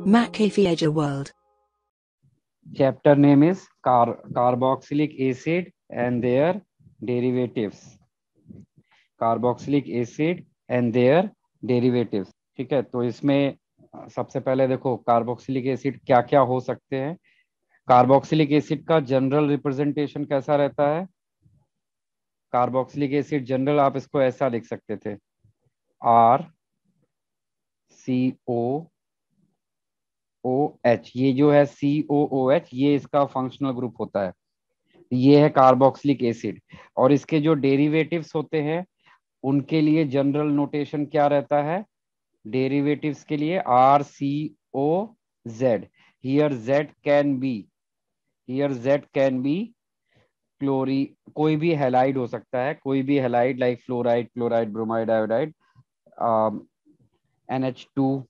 McAfee World. Chapter name is carboxylic acid and their derivatives. Carboxylic acid and their derivatives. ठीक है, तो इसमें सबसे पहले देखो कार्बोक्सिलिक एसिड क्या क्या हो सकते हैं। कार्बोक्सिलिक एसिड का जनरल रिप्रेजेंटेशन कैसा रहता है? कार्बोक्सिलिक एसिड जनरल आप इसको ऐसा लिख सकते थे, RCOOH। ये जो है COOH, ये इसका फंक्शनल ग्रुप होता है। ये है कार्बोक्सिलिक एसिड। और इसके जो डेरिवेटिव्स होते हैं उनके लिए जनरल नोटेशन क्या रहता है? डेरिवेटिव्स के लिए RCOZ। Here Z can be chloro, कोई भी हैलाइड हो सकता है, कोई भी halide like fluoride, chloride, bromide, iodide, NH2,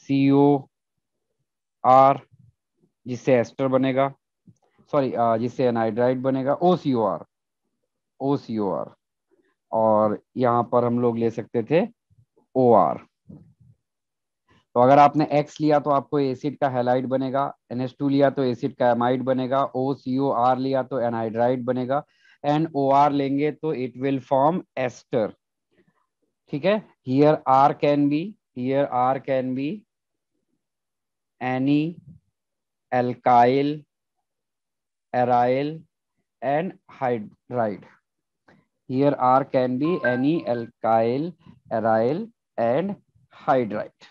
COR जिससे एस्टर बनेगा, जिससे एनहाइड्राइड बनेगा, OCOR। और यहाँ पर हम लोग ले सकते थे OR। तो अगर आपने X लिया तो आपको एसिड का हैलाइड बनेगा, NH2 लिया तो एसिड का एमाइड बनेगा, OCOR लिया तो एनहाइड्राइड बनेगा, एंड OR लेंगे तो इट विल फॉर्म एस्टर। ठीक है, here R can be any alkyl, aryl and hydride. Here R can be any alkyl, aryl and hydride।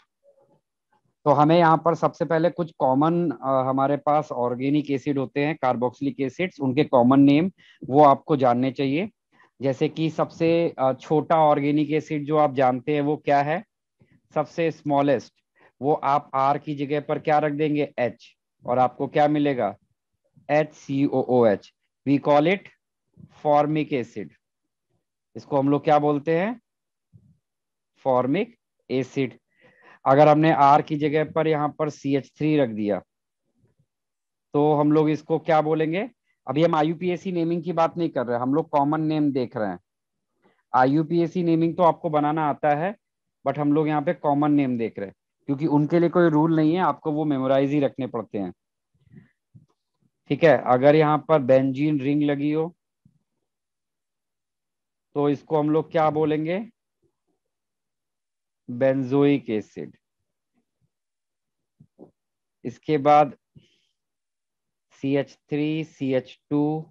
तो हमें यहाँ पर सबसे पहले कुछ कॉमन हमारे पास ऑर्गेनिक एसिड होते हैं, कार्बोक्सिलिक एसिड्स, उनके कॉमन नेम वो आपको जानने चाहिए। जैसे कि सबसे छोटा ऑर्गेनिक एसिड जो आप जानते हैं वो क्या है? सबसे स्मॉलेस्ट, वो आप R की जगह पर क्या रख देंगे? H, और आपको क्या मिलेगा? HCOOH। We call it formic acid. इसको हम लोग क्या बोलते हैं? Formic acid. अगर हमने R की जगह पर यहाँ पर CH3 रख दिया तो हम लोग इसको क्या बोलेंगे? अभी हम IUPAC नेमिंग की बात नहीं कर रहे, हम लोग कॉमन नेम देख रहे हैं। IUPAC नेमिंग तो आपको बनाना आता है, बट हम लोग यहाँ पे कॉमन नेम देख रहे हैं, क्योंकि उनके लिए कोई रूल नहीं है, आपको वो मेमोराइज ही रखने पड़ते हैं। ठीक है, अगर यहाँ पर बेंजीन रिंग लगी हो तो इसको हम लोग क्या बोलेंगे? Benzoic acid. इसके बाद CH3, CH2,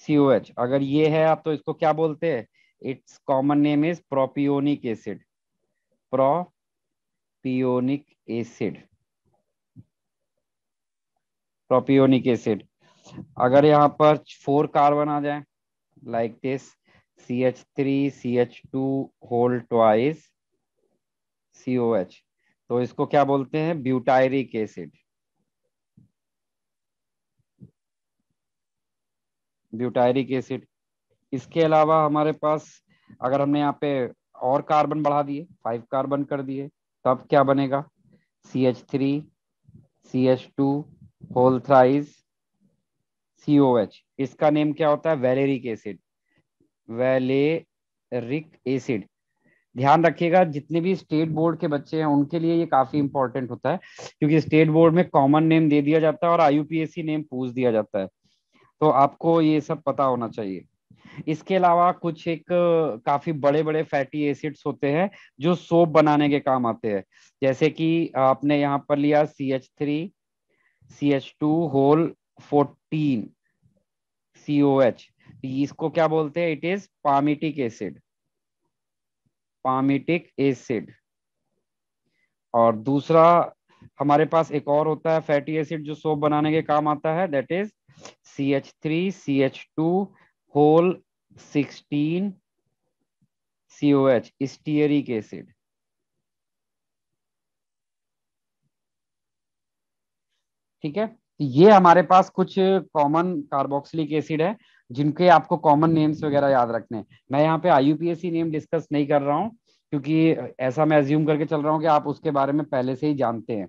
COH, अगर ये है आप तो इसको क्या बोलते हैं? Its common name is propionic acid. Propionic acid, propionic acid. अगर यहाँ पर 4 कार्बन आ जाए like this, CH3, CH2 whole twice COH, तो इसको क्या बोलते हैं? Butyric acid. Butyric acid. इसके अलावा हमारे पास अगर हमने यहाँ पे और कार्बन बढ़ा दिए, 5 कार्बन कर दिए, तब क्या बनेगा? CH3, CH2 whole thrice COH। इसका नेम क्या होता है? Valeric acid. Valeric acid. ध्यान रखिएगा, जितने भी स्टेट बोर्ड के बच्चे हैं उनके लिए ये काफी इंपॉर्टेंट होता है, क्योंकि स्टेट बोर्ड में कॉमन नेम दे दिया जाता है और IUPAC नेम पूछ दिया जाता है, तो आपको ये सब पता होना चाहिए। इसके अलावा कुछ एक काफी बड़े बड़े फैटी एसिड्स होते हैं जो सोप बनाने के काम आते हैं। जैसे कि आपने यहाँ पर लिया CH3, CH2 होल 14 COH, इसको क्या बोलते हैं? It is palmitic acid. Palmitic acid. और दूसरा हमारे पास एक और होता है फैटी एसिड जो सोप बनाने के काम आता है, that is CH3, CH2 whole 16 COH, stearic acid. ठीक है, ये हमारे पास कुछ कॉमन कार्बोक्सिलिक एसिड है जिनके आपको कॉमन नेम्स वगैरह याद रखने हैं। मैं यहाँ पे IUPAC नेम डिस्कस नहीं कर रहा हूँ, क्योंकि ऐसा मैं अज्यूम करके चल रहा हूँ कि आप उसके बारे में पहले से ही जानते हैं।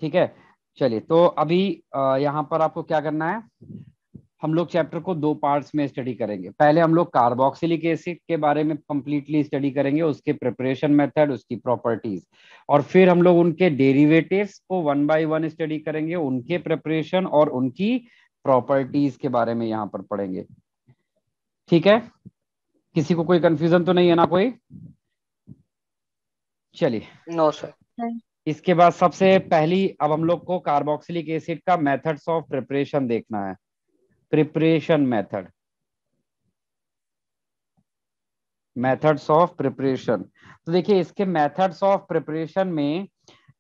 ठीक है, चलिए, तो अभी यहाँ पर आपको क्या करना है? हम लोग चैप्टर को दो पार्ट्स में स्टडी करेंगे। पहले हम लोग कार्बोक्सिलिक एसिड के बारे में कंप्लीटली स्टडी करेंगे, उसके प्रिपरेशन मेथड, उसकी प्रॉपर्टीज, और फिर हम लोग उनके डेरिवेटिव्स को वन बाय वन स्टडी करेंगे, उनके प्रिपरेशन और उनकी प्रॉपर्टीज के बारे में यहाँ पर पढ़ेंगे। ठीक है, किसी को कोई कंफ्यूजन तो नहीं है ना कोई? चलिए, नो सर। इसके बाद सबसे पहली अब हम लोग को कार्बोक्सिलिक एसिड का मेथड्स ऑफ प्रिपरेशन देखना है। Preparation method, methods of preparation. तो देखिए, इसके मेथड्स ऑफ प्रिपरेशन में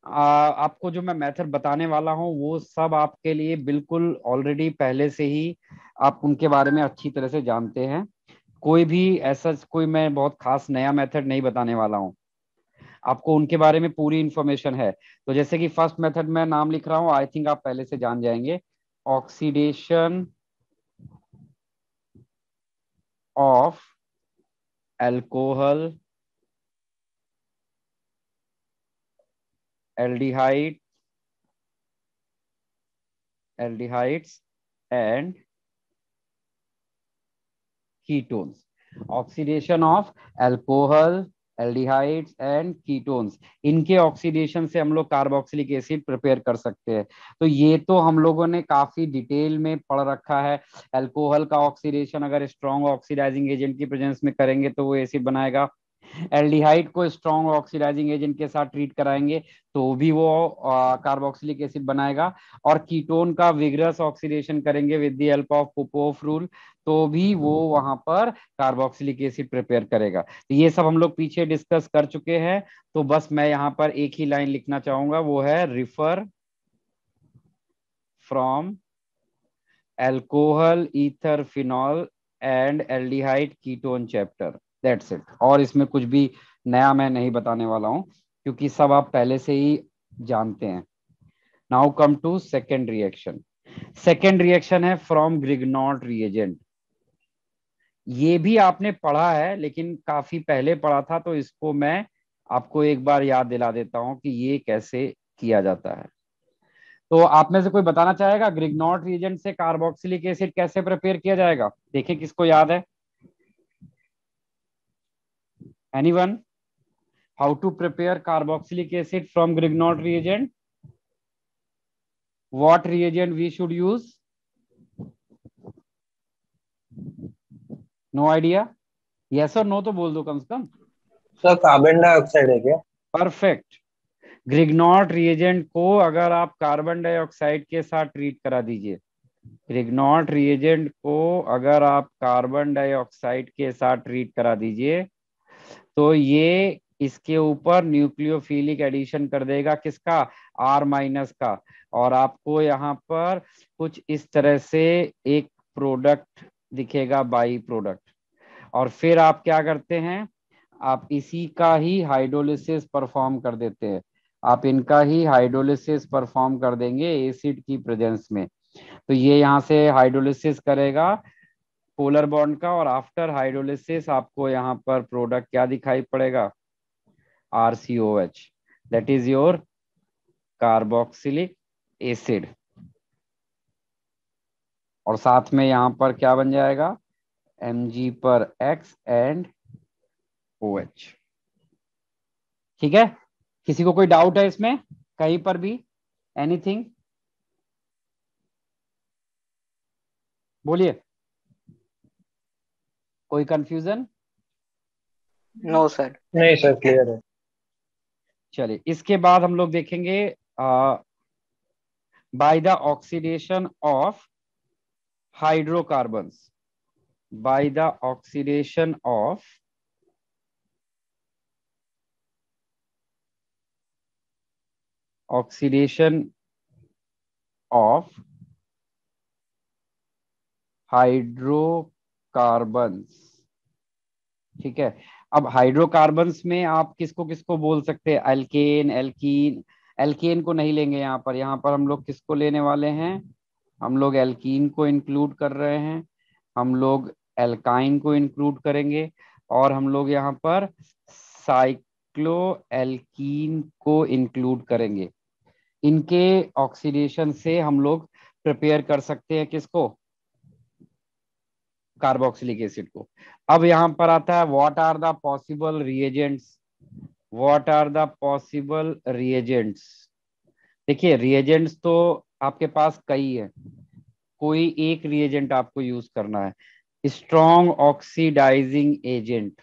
आपको जो मैं मेथड बताने वाला हूँ वो सब आपके लिए बिल्कुल ऑलरेडी पहले से ही आप उनके बारे में अच्छी तरह से जानते हैं। कोई भी ऐसा कोई मैं बहुत खास नया मेथड नहीं बताने वाला हूँ, आपको उनके बारे में पूरी इंफॉर्मेशन है। तो जैसे कि फर्स्ट मेथड में नाम लिख रहा हूँ, आई थिंक आप पहले से जान जाएंगे, oxidation of alcohol, aldehyde, aldehydes and ketones. Oxidation of alcohol, aldehydes and ketones, इनके ऑक्सीडेशन से हम लोग कार्बोक्सिलिक एसिड प्रिपेयर कर सकते हैं। तो ये तो हम लोगों ने काफी डिटेल में पढ़ रखा है। अल्कोहल का ऑक्सीडेशन अगर स्ट्रॉन्ग ऑक्सीडाइजिंग एजेंट की प्रेजेंस में करेंगे तो वो एसिड बनाएगा। एल्डिहाइड को स्ट्रॉन्ग ऑक्सीडाइजिंग एजेंट के साथ ट्रीट कराएंगे तो भी वो कार्बोक्सिलिक एसिड बनाएगा। और कीटोन का विग्रस ऑक्सीडेशन करेंगे with the help of Popoff rule तो भी वो वहां पर कार्बोक्सिलिक एसिड प्रिपेयर करेगा। तो ये सब हम लोग पीछे डिस्कस कर चुके हैं। तो बस मैं यहाँ पर एक ही लाइन लिखना चाहूंगा, वो है refer from alcohol, ether, phenol and aldehyde ketone chapter, that's it. और इसमें कुछ भी नया मैं नहीं बताने वाला हूं क्योंकि सब आप पहले से ही जानते हैं। Now come to second reaction. Second reaction है फ्रॉम ग्रिग्नॉट रिएजेंट। ये भी आपने पढ़ा है लेकिन काफी पहले पढ़ा था, तो इसको मैं आपको एक बार याद दिला देता हूं कि ये कैसे किया जाता है। तो आप में से कोई बताना चाहेगा ग्रिग्नॉट रिएजेंट से कार्बोक्सिलिक एसिड कैसे प्रिपेयर किया जाएगा? देखिए किसको याद है। Anyone? How to prepare carboxylic acid from Grignard reagent? What reagent we should use? No idea? Yes और नो तो बोल दो कम से कम। सर कार्बन डाइऑक्साइड है क्या? परफेक्ट। ग्रिग्नॉट रिएजेंट को अगर आप कार्बन डाइऑक्साइड के साथ ट्रीट करा दीजिए, ग्रिग्नॉट रिएजेंट को अगर आप कार्बन डाइऑक्साइड के साथ ट्रीट करा दीजिए तो ये इसके ऊपर न्यूक्लियोफिलिक एडिशन कर देगा, किसका? आर माइनस का। और आपको यहाँ पर कुछ इस तरह से एक प्रोडक्ट दिखेगा, बाई प्रोडक्ट। और फिर आप क्या करते हैं, आप इसी का ही हाइड्रोलिसिस परफॉर्म कर देते हैं। आप इनका ही हाइड्रोलिसिस परफॉर्म कर देंगे एसिड की प्रेजेंस में। तो ये यहाँ से हाइड्रोलिसिस करेगा पोलर बॉन्ड का, और आफ्टर हाइड्रोलिसिस आपको यहाँ पर प्रोडक्ट क्या दिखाई पड़ेगा? RCOH, that is your carboxylic acid. और साथ में यहाँ पर क्या बन जाएगा? Mg पर X एंड OH। ठीक है, किसी को कोई डाउट है इसमें कहीं पर भी? एनीथिंग? बोलिए, कोई कंफ्यूजन? No sir. नहीं सर, क्लियर है। चलिए, इसके बाद हम लोग देखेंगे by the oxidation of hydrocarbons, by the oxidation of hydrocarbons. ठीक है, अब हाइड्रोकार्बन्स में आप किसको किसको बोल सकते हैं? Alkane, alkene. एल्केन को नहीं लेंगे यहाँ पर, यहाँ पर हम लोग किसको लेने वाले हैं? हम लोग एल्कीन को इंक्लूड कर रहे हैं, हम लोग एल्काइन को इंक्लूड करेंगे, और हम लोग यहाँ पर साइक्लो एल्कीन को इंक्लूड करेंगे। इनके ऑक्सीडेशन से हम लोग प्रिपेयर कर सकते हैं किसको? कार्बोक्सिलिक एसिड को। अब यहाँ पर आता है what are the possible reagents, what are the possible reagents. देखिए रिएजेंट्स तो आपके पास कई है, कोई एक रिएजेंट आपको यूज करना है। Strong oxidising agent,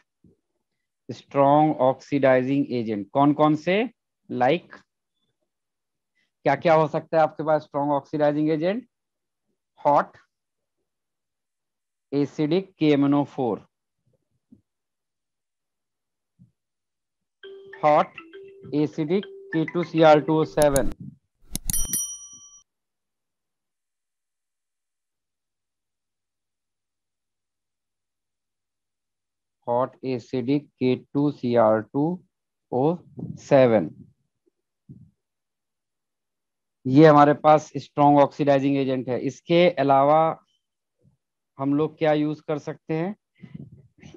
strong oxidising agent कौन कौन से, लाइक क्या क्या हो सकता है आपके पास strong oxidising agent? Hot acidic KMnO4, hot acidic K2Cr2O7, hot acidic K2Cr2O7, ये हमारे पास स्ट्रॉन्ग ऑक्सीडाइजिंग एजेंट है। इसके अलावा हम लोग क्या यूज कर सकते हैं?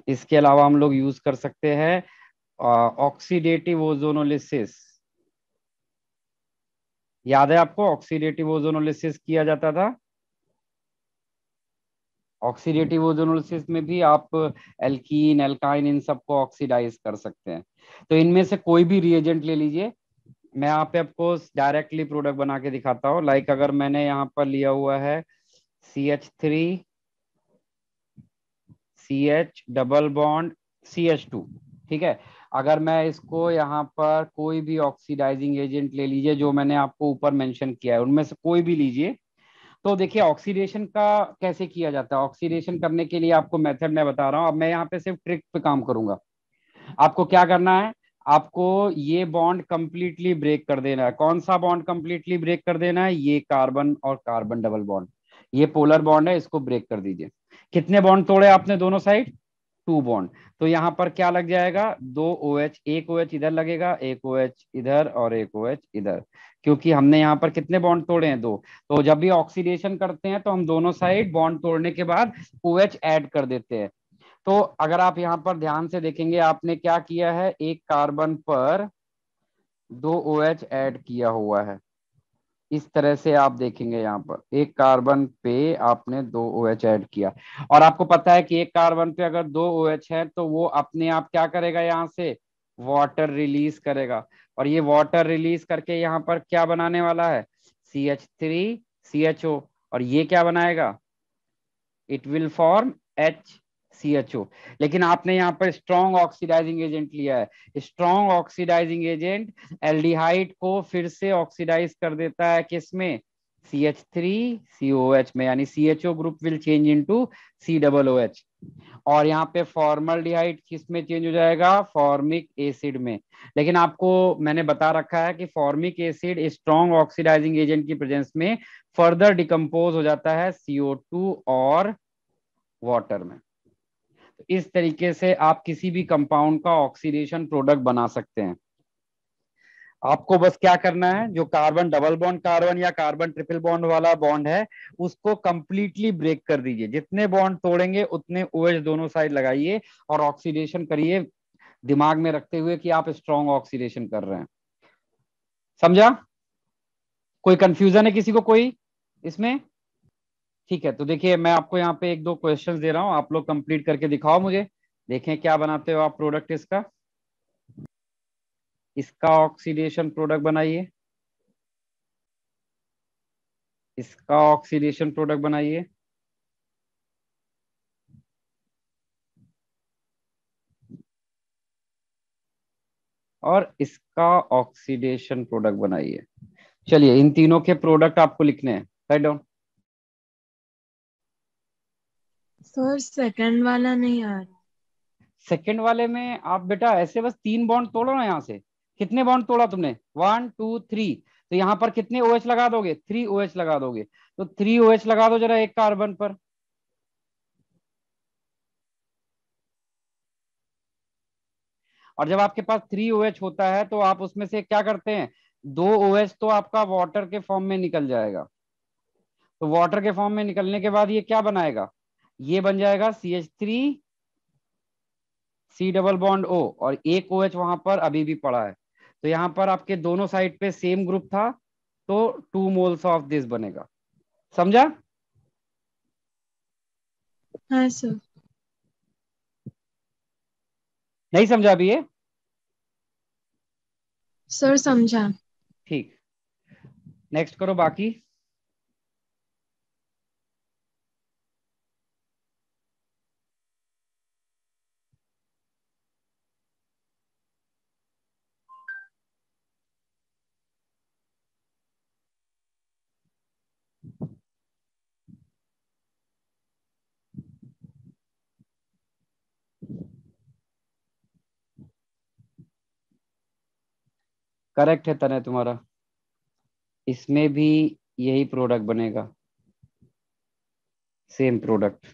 इसके अलावा हम लोग यूज कर सकते हैं ऑक्सीडेटिव ओजोनोलिसिस। याद है आपको ऑक्सीडेटिव ओजोनोलिसिस किया जाता था? ऑक्सीडेटिव ओजोनोलिसिस में भी आप एल्कीन एल्काइन इन सबको ऑक्सीडाइज कर सकते हैं। तो इनमें से कोई भी रिएजेंट ले लीजिए, मैं यहाँ पे आपको डायरेक्टली प्रोडक्ट बना के दिखाता हूँ। लाइक अगर मैंने यहाँ पर लिया हुआ है CH3 CH double bond CH2, ठीक है। अगर मैं इसको यहाँ पर कोई भी ऑक्सीडाइजिंग एजेंट ले लीजिए जो मैंने आपको ऊपर मेंशन किया है, उनमें से कोई भी लीजिए। तो देखिए ऑक्सीडेशन का कैसे किया जाता है, ऑक्सीडेशन करने के लिए आपको मेथड मैं बता रहा हूँ। अब मैं यहाँ पे सिर्फ ट्रिक पे काम करूंगा। आपको क्या करना है, आपको ये बॉन्ड कंप्लीटली ब्रेक कर देना है। कौन सा बॉन्ड कंप्लीटली ब्रेक कर देना है? ये कार्बन और कार्बन डबल बॉन्ड, ये पोलर बॉन्ड है, इसको ब्रेक कर दीजिए। कितने बॉन्ड तोड़े आपने दोनों साइड? 2 बॉन्ड। तो यहाँ पर क्या लग जाएगा? 2 OH, एक OH इधर लगेगा, एक OH इधर और एक OH इधर, क्योंकि हमने यहाँ पर कितने बॉन्ड तोड़े हैं? 2। तो जब भी ऑक्सीडेशन करते हैं तो हम दोनों साइड बॉन्ड तोड़ने के बाद OH ऐड कर देते हैं। तो अगर आप यहाँ पर ध्यान से देखेंगे, आपने क्या किया है, एक कार्बन पर 2 OH ऐड किया हुआ है। इस तरह से आप देखेंगे यहाँ पर एक कार्बन पे आपने 2 OH ऐड किया। और आपको पता है कि एक कार्बन पे अगर 2 OH है तो वो अपने आप क्या करेगा, यहाँ से वाटर रिलीज करेगा। और ये वाटर रिलीज करके यहाँ पर क्या बनाने वाला है? CH3CHO। और ये क्या बनाएगा? It will form HCHO। लेकिन आपने यहाँ पर स्ट्रॉन्ग ऑक्सीडाइजिंग एजेंट लिया है। स्ट्रॉन्ग ऑक्सीडाइजिंग एजेंट एल्डिहाइड को फिर से ऑक्सीडाइज कर देता है, किसमें? CH3COH में, यानी CHO group will change into COOH। और यहाँ पे फॉर्मल्डिहाइड किस में चेंज हो जाएगा? फॉर्मिक एसिड में। लेकिन आपको मैंने बता रखा है कि formic acid strong oxidising agent की प्रेजेंस में फर्दर डिकम्पोज हो जाता है CO2 और वाटर में। तो इस तरीके से आप किसी भी कंपाउंड का ऑक्सीडेशन प्रोडक्ट बना सकते हैं। आपको बस क्या करना है, जो कार्बन डबल बॉन्ड कार्बन या कार्बन ट्रिपल बॉन्ड वाला बॉन्ड है उसको कंप्लीटली ब्रेक कर दीजिए। जितने बॉन्ड तोड़ेंगे उतने OH दोनों साइड लगाइए और ऑक्सीडेशन करिए, दिमाग में रखते हुए कि आप स्ट्रॉन्ग ऑक्सीडेशन कर रहे हैं। समझा? कोई कंफ्यूजन है किसी को कोई इसमें? ठीक है, तो देखिए मैं आपको यहाँ पे एक दो क्वेश्चंस दे रहा हूँ, आप लोग कंप्लीट करके दिखाओ मुझे, देखें क्या बनाते हो आप प्रोडक्ट इसका। इसका ऑक्सीडेशन प्रोडक्ट बनाइए, इसका ऑक्सीडेशन प्रोडक्ट बनाइए, और इसका ऑक्सीडेशन प्रोडक्ट बनाइए। चलिए इन तीनों के प्रोडक्ट आपको लिखने हैं, राइट डाउन। सर सेकंड वाला नहीं आ रहा। सेकंड वाले में आप बेटा ऐसे बस 3 बॉन्ड तोड़ो ना यहाँ से। कितने बॉन्ड तोड़ा तुमने? 1 2 3। तो यहाँ पर कितने OH लगा दोगे? 3 OH लगा दोगे। तो 3 OH लगा दो जरा एक कार्बन पर। और जब आपके पास 3 OH होता है तो आप उसमें से क्या करते हैं, 2 OH तो आपका वाटर के फॉर्म में निकल जाएगा। तो वाटर के फॉर्म में निकलने के बाद ये क्या बनाएगा? ये बन जाएगा CH3C डबल बॉन्ड O, और एक OH वहां पर अभी भी पड़ा है। तो यहाँ पर आपके दोनों साइड पे सेम ग्रुप था, तो 2 मोल्स ऑफ दिस बनेगा। समझा? हाँ सर। नहीं समझा अभी ये? सर समझा। ठीक, नेक्स्ट करो बाकी। करेक्ट है तने तुम्हारा, इसमें भी यही प्रोडक्ट बनेगा, सेम प्रोडक्ट।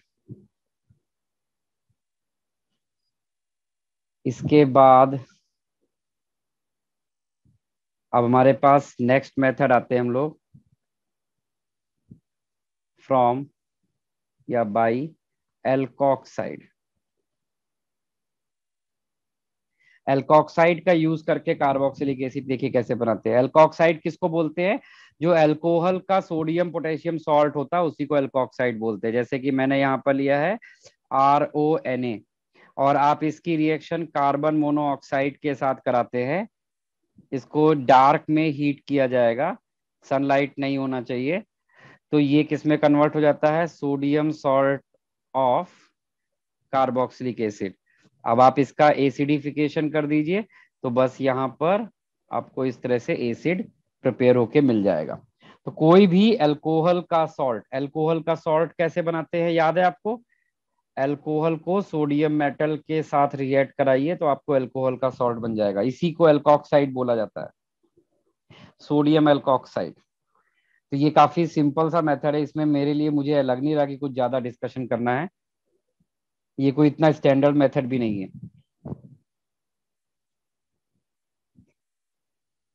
इसके बाद अब हमारे पास नेक्स्ट मेथड आते हैं हम लोग, फ्रॉम या बाई एल्कोक्साइड। एल्कोक्साइड का यूज करके कार्बोक्सिलिक एसिड देखिए कैसे बनाते हैं। एल्कोक्साइड किसको बोलते हैं? जो अल्कोहल का सोडियम पोटेशियम सॉल्ट होता है उसी को एल्कोक्साइड बोलते हैं। जैसे कि मैंने यहाँ पर लिया है RONA, और आप इसकी रिएक्शन कार्बन मोनोऑक्साइड के साथ कराते हैं। इसको डार्क में हीट किया जाएगा, सनलाइट नहीं होना चाहिए। तो ये किस में कन्वर्ट हो जाता है? Sodium salt of carboxylic acid. अब आप इसका एसिडिफिकेशन कर दीजिए, तो बस यहाँ पर आपको इस तरह से एसिड प्रिपेयर होके मिल जाएगा। तो कोई भी अल्कोहल का सॉल्ट, अल्कोहल का सॉल्ट कैसे बनाते हैं याद है आपको? अल्कोहल को सोडियम मेटल के साथ रिएक्ट कराइए तो आपको अल्कोहल का सॉल्ट बन जाएगा, इसी को एल्कोक्साइड बोला जाता है, सोडियम एल्कोक्साइड। तो ये काफी सिंपल सा मेथड है, इसमें मेरे लिए मुझे लग नहीं रहा कि कुछ ज्यादा डिस्कशन करना है, ये कोई इतना स्टैंडर्ड मेथड भी नहीं है।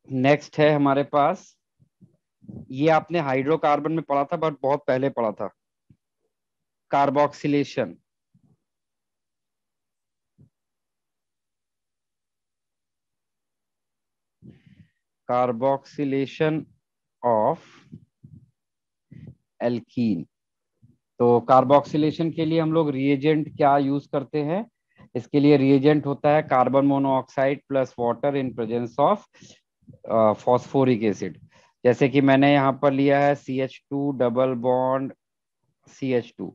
नेक्स्ट है हमारे पास, ये आपने हाइड्रोकार्बन में पढ़ा था बट बहुत पहले पढ़ा था, कार्बोक्सिलेशन। Carboxylation of alkene. तो कार्बोक्सिलेशन के लिए हम लोग रिएजेंट क्या यूज करते हैं? इसके लिए रिएजेंट होता है carbon monoxide plus water in presence of phosphoric acid. जैसे कि मैंने यहाँ पर लिया है CH2 डबल बॉन्ड CH2,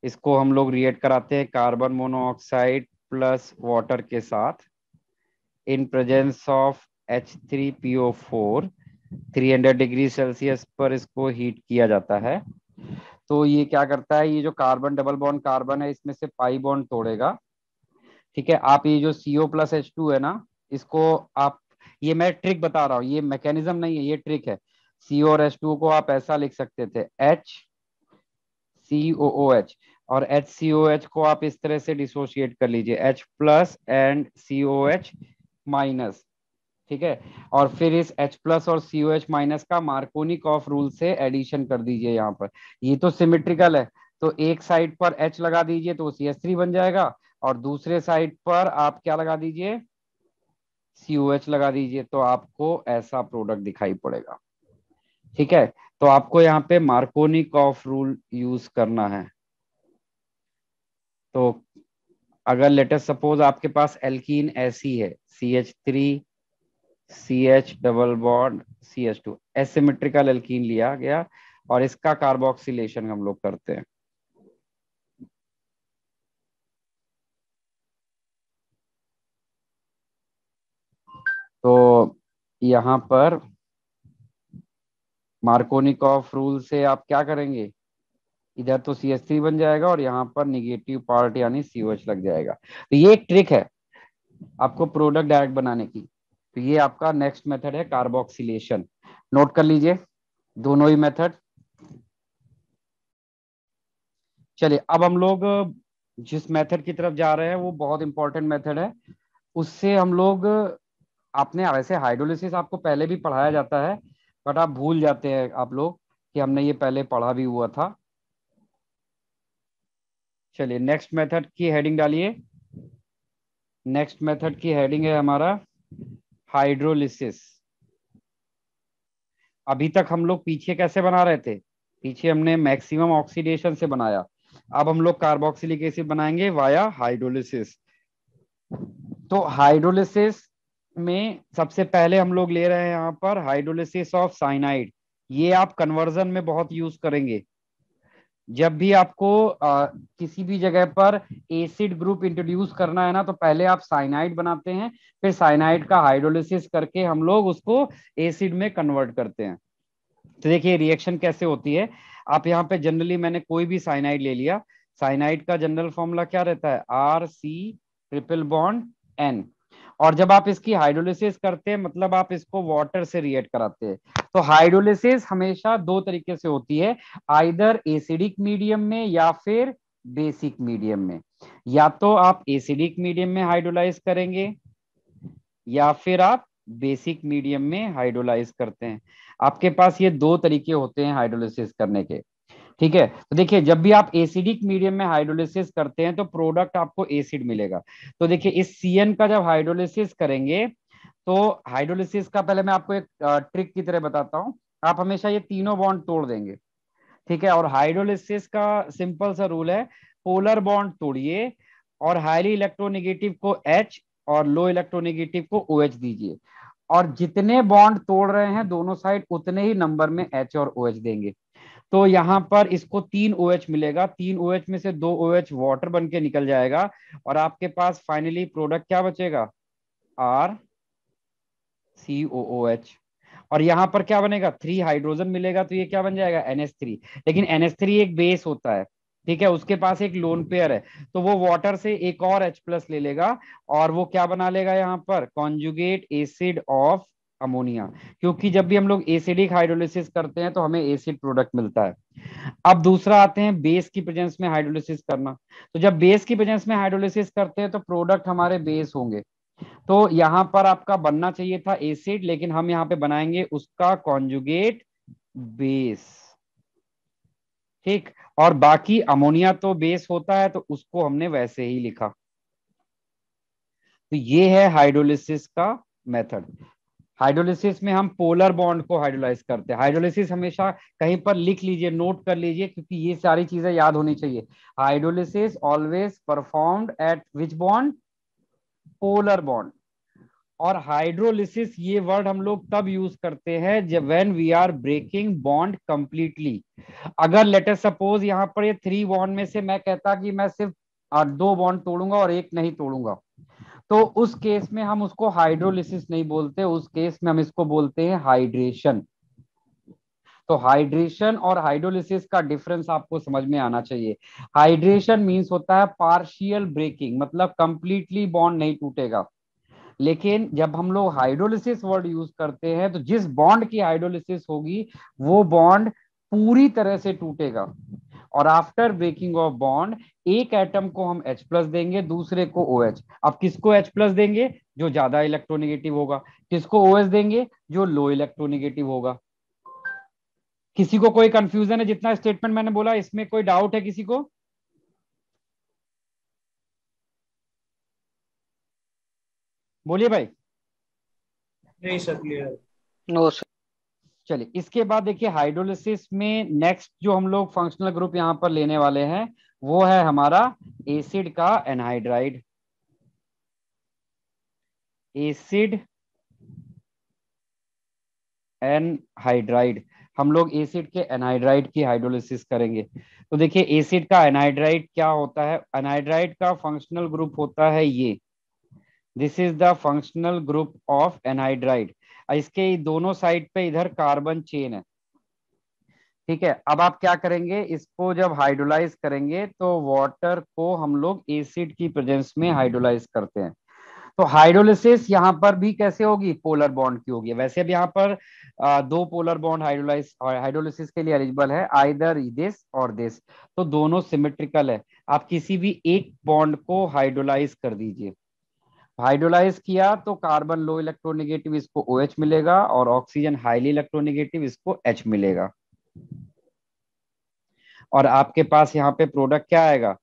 इसको हम लोग रिएक्ट कराते हैं कार्बन मोनोऑक्साइड प्लस वाटर के साथ इन presence of H3PO4। 300 degree Celsius पर इसको हीट किया जाता है। तो ये क्या करता है, ये जो कार्बन डबल बॉन्ड कार्बन है इसमें से पाई बॉन्ड तोड़ेगा। ठीक है, आप ये जो CO+H2 है ना, इसको आप, ये मैं ट्रिक बता रहा हूँ, ये मैकेनिज्म नहीं है, ये ट्रिक है। CO और H2 को आप ऐसा लिख सकते थे HCOOH, और HCOH को आप इस तरह से डिसोशिएट कर लीजिए, H+ एंड COH माइनस। ठीक है, और फिर इस H+ और COH माइनस का मार्कोनिक ऑफ रूल से एडिशन कर दीजिए यहाँ पर। ये तो सिमेट्रिकल है, तो एक साइड पर H लगा दीजिए तो CH3 बन जाएगा, और दूसरे साइड पर आप क्या लगा दीजिए? COH लगा दीजिए, तो आपको ऐसा प्रोडक्ट दिखाई पड़ेगा। ठीक है, तो आपको यहाँ पे मार्कोनिक ऑफ रूल यूज करना है। तो अगर लेटेस्ट सपोज आपके पास एल्कीन ऐसी है, CH3 CH double bond CH2, asymmetrical alkene लिया गया और इसका कार्बोक्सिलेशन हम लोग करते हैं। तो यहाँ पर मार्कोनिक ऑफ रूल से आप क्या करेंगे, इधर तो CH3 बन जाएगा और यहाँ पर निगेटिव पार्ट यानी COH लग जाएगा। तो ये एक ट्रिक है आपको प्रोडक्ट डायरेक्ट बनाने की। तो ये आपका नेक्स्ट मेथड है कार्बोक्सिलेशन, नोट कर लीजिए दोनों ही मेथड। चलिए अब हम लोग जिस मेथड की तरफ जा रहे हैं वो बहुत इंपॉर्टेंट मेथड है, उससे हम लोग, आपने वैसे हाइड्रोलिसिस आपको पहले भी पढ़ाया जाता है बट आप भूल जाते हैं आप लोग कि हमने ये पहले पढ़ा भी हुआ था। चलिए नेक्स्ट मेथड की हेडिंग डालिए। नेक्स्ट मेथड की हेडिंग है हमारा हाइड्रोलिसिस। अभी तक हम लोग पीछे कैसे बना रहे थे? पीछे हमने मैक्सिमम ऑक्सीडेशन से बनाया, अब हम लोग कार्बोक्सिलिक एसिड बनाएंगे वाया हाइड्रोलिसिस। तो हाइड्रोलिसिस में सबसे पहले हम लोग ले रहे हैं यहाँ पर हाइड्रोलिसिस ऑफ साइनाइड। ये आप कन्वर्जन में बहुत यूज करेंगे। जब भी आपको किसी भी जगह पर एसिड ग्रुप इंट्रोड्यूस करना है ना, तो पहले आप साइनाइड बनाते हैं, फिर साइनाइड का हाइड्रोलिसिस करके हम लोग उसको एसिड में कन्वर्ट करते हैं। तो देखिए रिएक्शन कैसे होती है। आप यहाँ पे जनरली मैंने कोई भी साइनाइड ले लिया। साइनाइड का जनरल फॉर्मूला क्या रहता है? RC triple bond N। और जब आप इसकी हाइड्रोलिसिस करते हैं मतलब आप इसको वाटर से रिएक्ट कराते हैं। तो हाइड्रोलिसिस हमेशा दो तरीके से होती है, आइदर एसिडिक मीडियम में या फिर बेसिक मीडियम में। या तो आप एसिडिक मीडियम में हाइड्रोलाइज करेंगे या फिर आप बेसिक मीडियम में हाइड्रोलाइज करते हैं। आपके पास ये दो तरीके होते हैं हाइड्रोलिसिस करने के। ठीक है, तो देखिए जब भी आप एसिडिक मीडियम में हाइड्रोलिसिस करते हैं तो प्रोडक्ट आपको एसिड मिलेगा। तो देखिए इस CN का जब हाइड्रोलिसिस करेंगे, तो हाइड्रोलिसिस का पहले मैं आपको एक ट्रिक की तरह बताता हूं। आप हमेशा ये तीनों बॉन्ड तोड़ देंगे। ठीक है, और हाइड्रोलिसिस का सिंपल सा रूल है, पोलर बॉन्ड तोड़िए और हाईली इलेक्ट्रोनेगेटिव को H और लो इलेक्ट्रोनेगेटिव को OH दीजिए। और जितने बॉन्ड तोड़ रहे हैं दोनों साइड उतने ही नंबर में H और OH देंगे। तो यहाँ पर इसको 3 OH मिलेगा, 3 OH में से 2 OH वाटर बन के निकल जाएगा और आपके पास फाइनली प्रोडक्ट क्या बचेगा? RCOOH। और यहाँ पर क्या बनेगा? 3 हाइड्रोजन मिलेगा, तो ये क्या बन जाएगा? NH3। लेकिन NH3 एक बेस होता है, ठीक है, उसके पास एक लोन पेयर है, तो वो वाटर से एक और H+ ले लेगा और वो क्या बना लेगा यहाँ पर? Conjugate acid of ammonia. क्योंकि जब भी हम लोग एसिडिक हाइड्रोलिसिस करते हैं तो हमें एसिड प्रोडक्ट मिलता है। अब दूसरा आते हैं बेस की प्रेजेंस में हाइड्रोलिसिस करना। तो जब बेस की प्रेजेंस में हाइड्रोलिसिस करते हैं तो प्रोडक्ट हमारे बेस होंगे। तो यहां पर आपका बनना चाहिए था एसिड, लेकिन हम यहाँ पे बनाएंगे उसका कॉन्जुगेट बेस। ठीक, और बाकी अमोनिया तो बेस होता है तो उसको हमने वैसे ही लिखा। तो ये है हाइड्रोलिसिस का मेथड। हाइड्रोलिसिस में हम पोलर बॉन्ड को हाइड्रोलाइज करते हैं। हाइड्रोलिसिस हमेशा कहीं पर लिख लीजिए, नोट कर लीजिए, क्योंकि ये सारी चीजें याद होनी चाहिए। Hydrolysis always performed at which bond? Polar bond. और हाइड्रोलिसिस ये वर्ड हम लोग तब यूज करते हैं जब when we are breaking bond completely. अगर लेट अस सपोज यहाँ पर ये 3 बॉन्ड में से मैं कहता कि मैं सिर्फ 2 बॉन्ड तोड़ूंगा और एक नहीं तोड़ूंगा, तो उस केस में हम उसको हाइड्रोलिसिस नहीं बोलते, उस केस में हम इसको बोलते हैं हाइड्रेशन। तो हाइड्रेशन और हाइड्रोलिसिस का डिफरेंस आपको समझ में आना चाहिए। हाइड्रेशन मींस होता है पार्शियल ब्रेकिंग, मतलब कंप्लीटली बॉन्ड नहीं टूटेगा। लेकिन जब हम लोग हाइड्रोलिसिस वर्ड यूज करते हैं तो जिस बॉन्ड की हाइड्रोलिसिस होगी वो बॉन्ड पूरी तरह से टूटेगा। और आफ्टर ब्रेकिंग ऑफ बॉन्ड एक एटम को हम H+ देंगे, दूसरे को OH। अब किसको H+ देंगे? जो ज्यादा इलेक्ट्रोनेगेटिव होगा। किसको OH देंगे? जो लो इलेक्ट्रोनेगेटिव होगा। किसी को कोई कंफ्यूजन है? जितना स्टेटमेंट मैंने बोला इसमें कोई डाउट है किसी को? बोलिए भाई। नहीं सर, क्लियर। No sir. चलिए इसके बाद देखिए हाइड्रोलिसिस में नेक्स्ट जो हम लोग फंक्शनल ग्रुप यहाँ पर लेने वाले हैं वो है हमारा एसिड का एनहाइड्राइड। एसिड एनहाइड्राइड, हम लोग एसिड के एनहाइड्राइड की हाइड्रोलिसिस करेंगे। तो देखिए एसिड का एनहाइड्राइड क्या होता है? एनहाइड्राइड का फंक्शनल ग्रुप होता है ये, this is the functional group of anhydride. इसके दोनों साइड पे इधर कार्बन चेन है। ठीक है, अब आप क्या करेंगे? इसको जब हाइड्रोलाइज करेंगे तो वाटर को हम लोग एसिड की प्रेजेंस में हाइड्रोलाइज करते हैं। तो हाइड्रोलिसिस यहाँ पर भी कैसे होगी? पोलर बॉन्ड की होगी। वैसे भी यहाँ पर दो पोलर बॉन्ड हाइड्रोलिसिस के लिए एलिजिबल है, आइदर दिस और दिस। तो दोनों सिमेट्रिकल है, आप किसी भी एक बॉन्ड को हाइड्रोलाइज कर दीजिए। हाइड्रोलाइज किया तो कार्बन लो इलेक्ट्रोनेगेटिव, इसको OH मिलेगा, और ऑक्सीजन हाईली इलेक्ट्रोनेगेटिव, इसको H मिलेगा। और आपके पास यहाँ पे प्रोडक्ट क्या आएगा?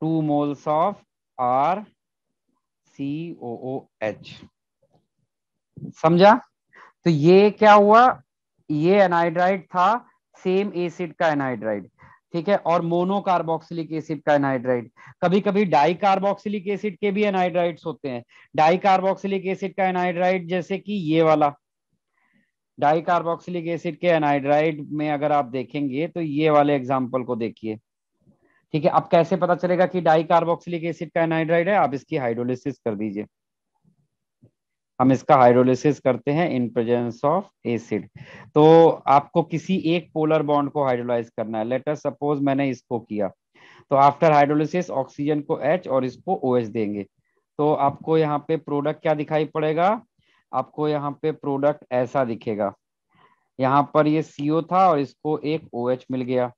2 मोल्स ऑफ RCOOH। समझा? तो ये क्या हुआ? ये एनहाइड्राइड था, सेम एसिड का एनहाइड्राइड। ठीक है, और मोनो कार्बोक्सिलिक एसिड का एनहाइड्राइड। कभी कभी डाई कार्बोक्सिलिक एसिड के भी एनहाइड्राइड्स होते हैं। डाई कार्बोक्सिलिक एसिड का एनहाइड्राइड जैसे कि ये वाला, डाई कार्बोक्सिलिक एसिड के एनहाइड्राइड में अगर आप देखेंगे तो ये वाले एग्जांपल को देखिए। ठीक है, अब कैसे पता चलेगा कि डाई कार्बोक्सिलिक एसिड का एनहाइड्राइड है? आप इसकी हाइड्रोलिसिस कर दीजिए। हम इसका हाइड्रोलिसिस करते हैं इन प्रेजेंस ऑफ एसिड। तो आपको किसी एक पोलर बॉन्ड को हाइड्रोलाइज करना है। लेट अस सपोज मैंने इसको किया, तो आफ्टर हाइड्रोलिसिस ऑक्सीजन को H और इसको OH देंगे। तो आपको यहाँ पे प्रोडक्ट क्या दिखाई पड़ेगा? आपको यहाँ पे प्रोडक्ट ऐसा दिखेगा। यहाँ पर ये CO था और इसको एक OH मिल गया।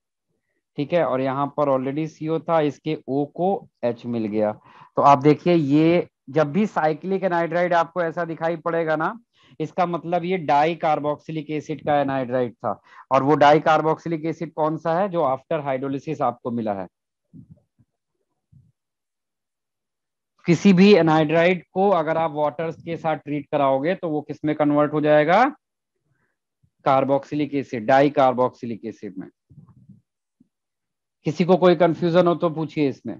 ठीक है, और यहाँ पर ऑलरेडी CO था, इसके O को H मिल गया। तो आप देखिए, ये जब भी साइक्लिक एनहाइड्राइड आपको ऐसा दिखाई पड़ेगा ना, इसका मतलब ये डाई कार्बोक्सिलिक एसिड का एनहाइड्राइड था। और वो डाई कार्बोक्सिलिक एसिड कौन सा है जो आफ्टर हाइड्रोलिसिस आपको मिला है? किसी भी एनहाइड्राइड को अगर आप वाटर के साथ ट्रीट कराओगे तो वो किस में कन्वर्ट हो जाएगा? Carboxylic acid, di carboxylic acid में। किसी को कोई कंफ्यूजन हो तो पूछिए इसमें।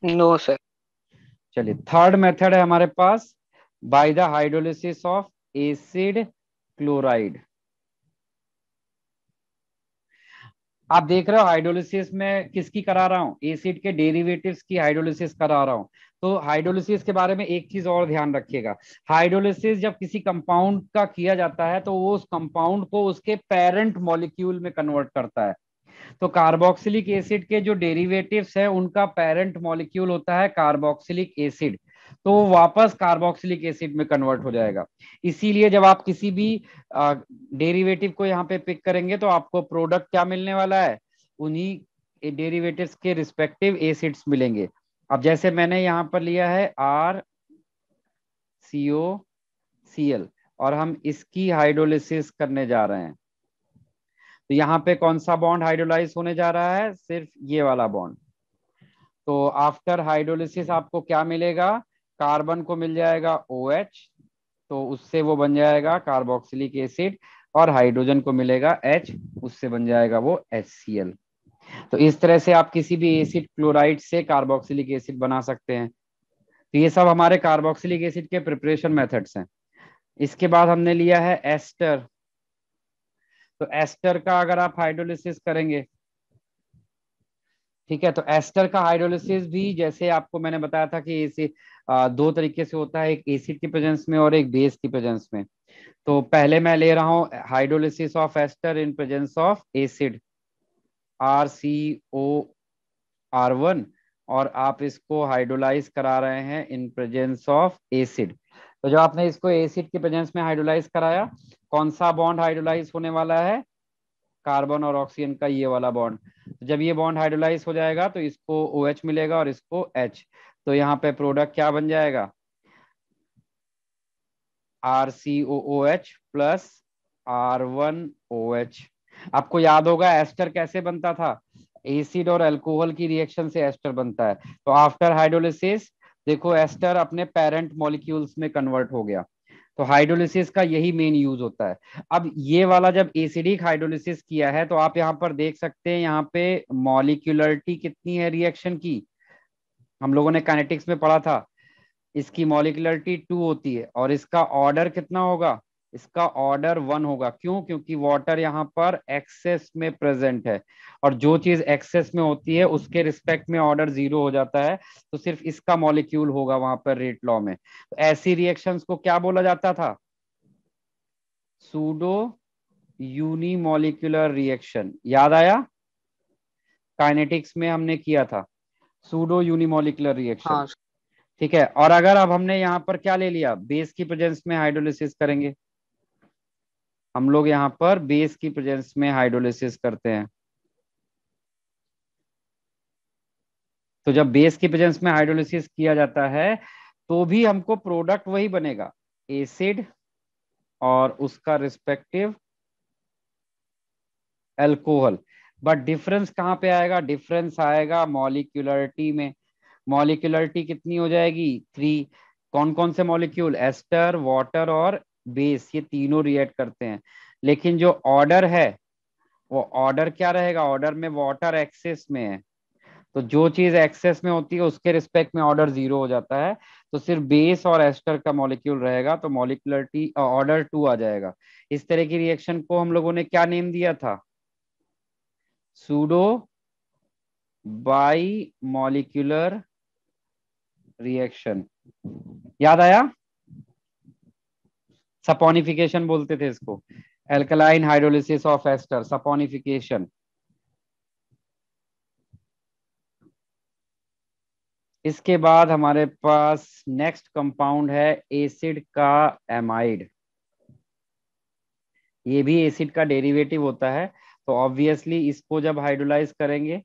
No sir. चलिए, थर्ड मेथड है हमारे पास, by the hydrolysis of acid chloride. आप देख रहे हो हाइड्रोलिसिस में किसकी करा रहा हूं? एसिड के डेरिवेटिव्स की हाइड्रोलिसिस करा रहा हूं। तो हाइड्रोलिसिस के बारे में एक चीज और ध्यान रखिएगा। हाइड्रोलिसिस जब किसी कंपाउंड का किया जाता है तो वो उस कंपाउंड को उसके पेरेंट मॉलिक्यूल में कन्वर्ट करता है। तो कार्बोक्सिलिक एसिड के जो डेरिवेटिव्स है उनका पेरेंट मॉलिक्यूल होता है कार्बोक्सिलिक एसिड। तो वो वापस कार्बोक्सिलिक एसिड में कन्वर्ट हो जाएगा। इसीलिए जब आप किसी भी डेरिवेटिव को यहाँ पे पिक करेंगे तो आपको प्रोडक्ट क्या मिलने वाला है? उन्हीं डेरिवेटिव्स के रिस्पेक्टिव एसिड्स मिलेंगे। अब जैसे मैंने यहाँ पर लिया है RCOCl और हम इसकी हाइड्रोलिसिस करने जा रहे हैं। तो यहाँ पे कौन सा बॉन्ड हाइड्रोलाइज होने जा रहा है? सिर्फ ये वाला बॉन्ड। तो आफ्टर हाइड्रोलिसिस आपको क्या मिलेगा? कार्बन को मिल जाएगा OH, तो उससे वो बन जाएगा कार्बोक्सिलिक एसिड, और हाइड्रोजन को मिलेगा H, उससे बन जाएगा वो HCl। तो इस तरह से आप किसी भी एसिड क्लोराइड से कार्बोक्सिलिक एसिड बना सकते हैं। तो ये सब हमारे कार्बोक्सिलिक एसिड के प्रिपरेशन मेथड्स हैं। इसके बाद हमने लिया है एस्टर। तो एस्टर का अगर आप हाइड्रोलिसिस करेंगे, ठीक है, तो एस्टर का हाइड्रोलिसिस भी जैसे आपको मैंने बताया था कि इसे दो तरीके से होता है, एक एसिड की प्रेजेंस में और एक बेस की प्रेजेंस में। तो पहले मैं ले रहा हूं hydrolysis of ester in presence of acid RCOR1, और आप इसको हाइड्रोलाइज करा रहे हैं इन प्रेजेंस ऑफ एसिड। तो जब आपने इसको एसिड की प्रेजेंस में हाइड्रोलाइज कराया, कौन सा बॉन्ड हाइड्रोलाइज होने वाला है? कार्बन और ऑक्सीजन का ये वाला बॉन्ड। तो जब ये बॉन्ड हाइड्रोलाइज हो जाएगा तो इसको OH मिलेगा और इसको H। तो यहाँ पे प्रोडक्ट क्या बन जाएगा? RCOOH plus R1OH। आपको याद होगा एस्टर कैसे बनता था? एसिड और अल्कोहल की रिएक्शन से एस्टर बनता है। तो आफ्टर हाइड्रोलिसिस देखो एस्टर अपने पेरेंट मॉलिक्यूल्स में कन्वर्ट हो गया। तो हाइड्रोलिसिस का यही मेन यूज होता है। अब ये वाला जब एसिडिक हाइड्रोलिसिस किया है तो आप यहाँ पर देख सकते हैं, यहाँ पे मॉलिक्यूलरिटी कितनी है रिएक्शन की? हम लोगों ने काइनेटिक्स में पढ़ा था, इसकी मॉलिक्यूलरिटी 2 होती है और इसका ऑर्डर कितना होगा? इसका ऑर्डर 1 होगा। क्यों? क्योंकि वाटर यहाँ पर एक्सेस में प्रेजेंट है, और जो चीज एक्सेस में होती है उसके रिस्पेक्ट में ऑर्डर 0 हो जाता है। तो सिर्फ इसका मॉलिक्यूल होगा वहां पर रेट लॉ में। तो ऐसी रिएक्शंस को क्या बोला जाता था? Pseudo unimolecular reaction. याद आया? काइनेटिक्स में हमने किया था सूडो यूनिमॉलिक्यूलर रिएक्शन। हाँ ठीक है, और अगर अब हमने यहाँ पर क्या ले लिया? बेस की प्रेजेंस में हाइड्रोलिसिस करेंगे। हम लोग यहाँ पर बेस की प्रेजेंस में हाइड्रोलिसिस करते हैं। तो जब बेस की प्रेजेंस में हाइड्रोलिसिस किया जाता है तो भी हमको प्रोडक्ट वही बनेगा, एसिड और उसका रिस्पेक्टिव अल्कोहल। बट डिफरेंस कहाँ पे आएगा? डिफरेंस आएगा मॉलिक्यूलरिटी में। मॉलिक्यूलरिटी कितनी हो जाएगी? 3। कौन कौन से मॉलिक्यूल? एस्टर, वाटर और बेस, ये तीनों रिएक्ट करते हैं। लेकिन जो ऑर्डर है वो ऑर्डर क्या रहेगा, ऑर्डर में वाटर एक्सेस में है, तो जो चीज एक्सेस में होती है उसके रिस्पेक्ट में ऑर्डर 0 हो जाता है। तो सिर्फ बेस और एस्टर का मॉलिक्यूल रहेगा, तो मॉलिक्युलरिटी ऑर्डर 2 आ जाएगा। इस तरह की रिएक्शन को हम लोगों ने क्या नेम दिया था, सूडो बाई मॉलिक्यूलर रिएक्शन। याद आया, सपोनिफिकेशन बोलते थे इसको, alkaline hydrolysis of ester, saponification. इसके बाद हमारे पास नेक्स्ट कंपाउंड है एसिड का एमाइड। ये भी एसिड का डेरिवेटिव होता है, तो ऑब्वियसली इसको जब हाइड्रोलाइज करेंगे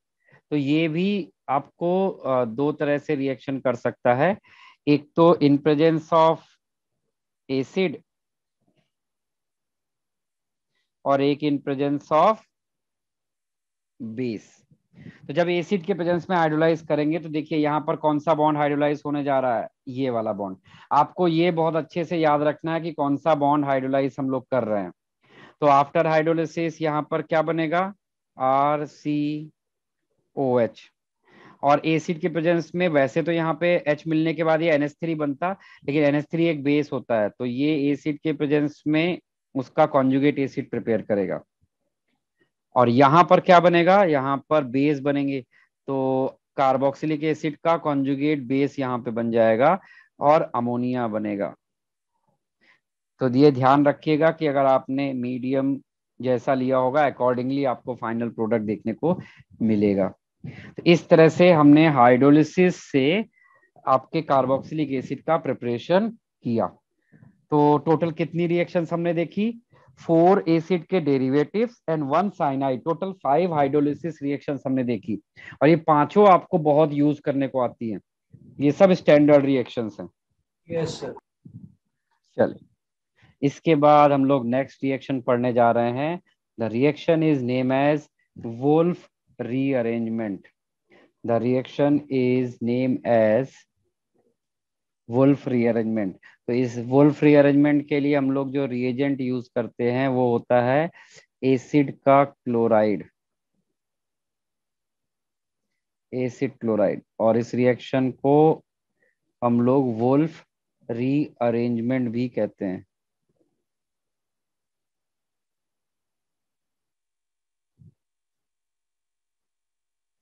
तो ये भी आपको दो तरह से रिएक्शन कर सकता है। एक तो इन प्रेजेंस ऑफ एसिड और एक इन प्रेजेंस ऑफ बेस। तो जब एसिड के प्रेजेंस में हाइड्रोलाइज करेंगे तो देखिए यहाँ पर कौन सा बॉन्ड हाइड्रोलाइज होने जा रहा है, ये वाला बॉन्ड। आपको ये बहुत अच्छे से याद रखना है कि कौन सा बॉन्ड हाइड्रोलाइज हम लोग कर रहे हैं। तो आफ्टर हाइड्रोलिसिस यहाँ पर क्या बनेगा, RCOH। और एसिड के प्रेजेंस में वैसे तो यहाँ पे H मिलने के बाद ये NH3 बनता, लेकिन NH3 एक बेस होता है, तो ये एसिड के प्रेजेंस में उसका कॉन्जुगेट एसिड प्रिपेयर करेगा। और यहाँ पर क्या बनेगा, यहाँ पर बेस बनेंगे, तो कार्बोक्सिलिक एसिड का कॉन्जुगेट बेस यहाँ पे बन जाएगा और अमोनिया बनेगा। तो ये ध्यान रखिएगा कि अगर आपने मीडियम जैसा लिया होगा अकॉर्डिंगली आपको फाइनल प्रोडक्ट देखने को मिलेगा। तो इस तरह से हमने हाइड्रोलिसिस से आपके कार्बोक्सिलिक एसिड का प्रिपरेशन किया। तो टोटल कितनी रिएक्शंस हमने देखी, 4 एसिड के derivatives and 1 cyanide, total 5 hydrolysis reactions हमने देखी। और ये पांचों आपको बहुत यूज करने को आती हैं, ये सब स्टैंडर्ड रिएक्शंस हैं। Yes sir. चलिए, इसके बाद हम लोग नेक्स्ट रिएक्शन पढ़ने जा रहे हैं। The reaction is name as Wolff rearrangement. The reaction is name as Wolff rearrangement. तो इस वुल्फ रीअरेंजमेंट के लिए हम लोग जो रिएजेंट यूज करते हैं वो होता है एसिड का क्लोराइड, एसिड क्लोराइड। और इस रिएक्शन को हम लोग वुल्फ रीअरेंजमेंट भी कहते हैं।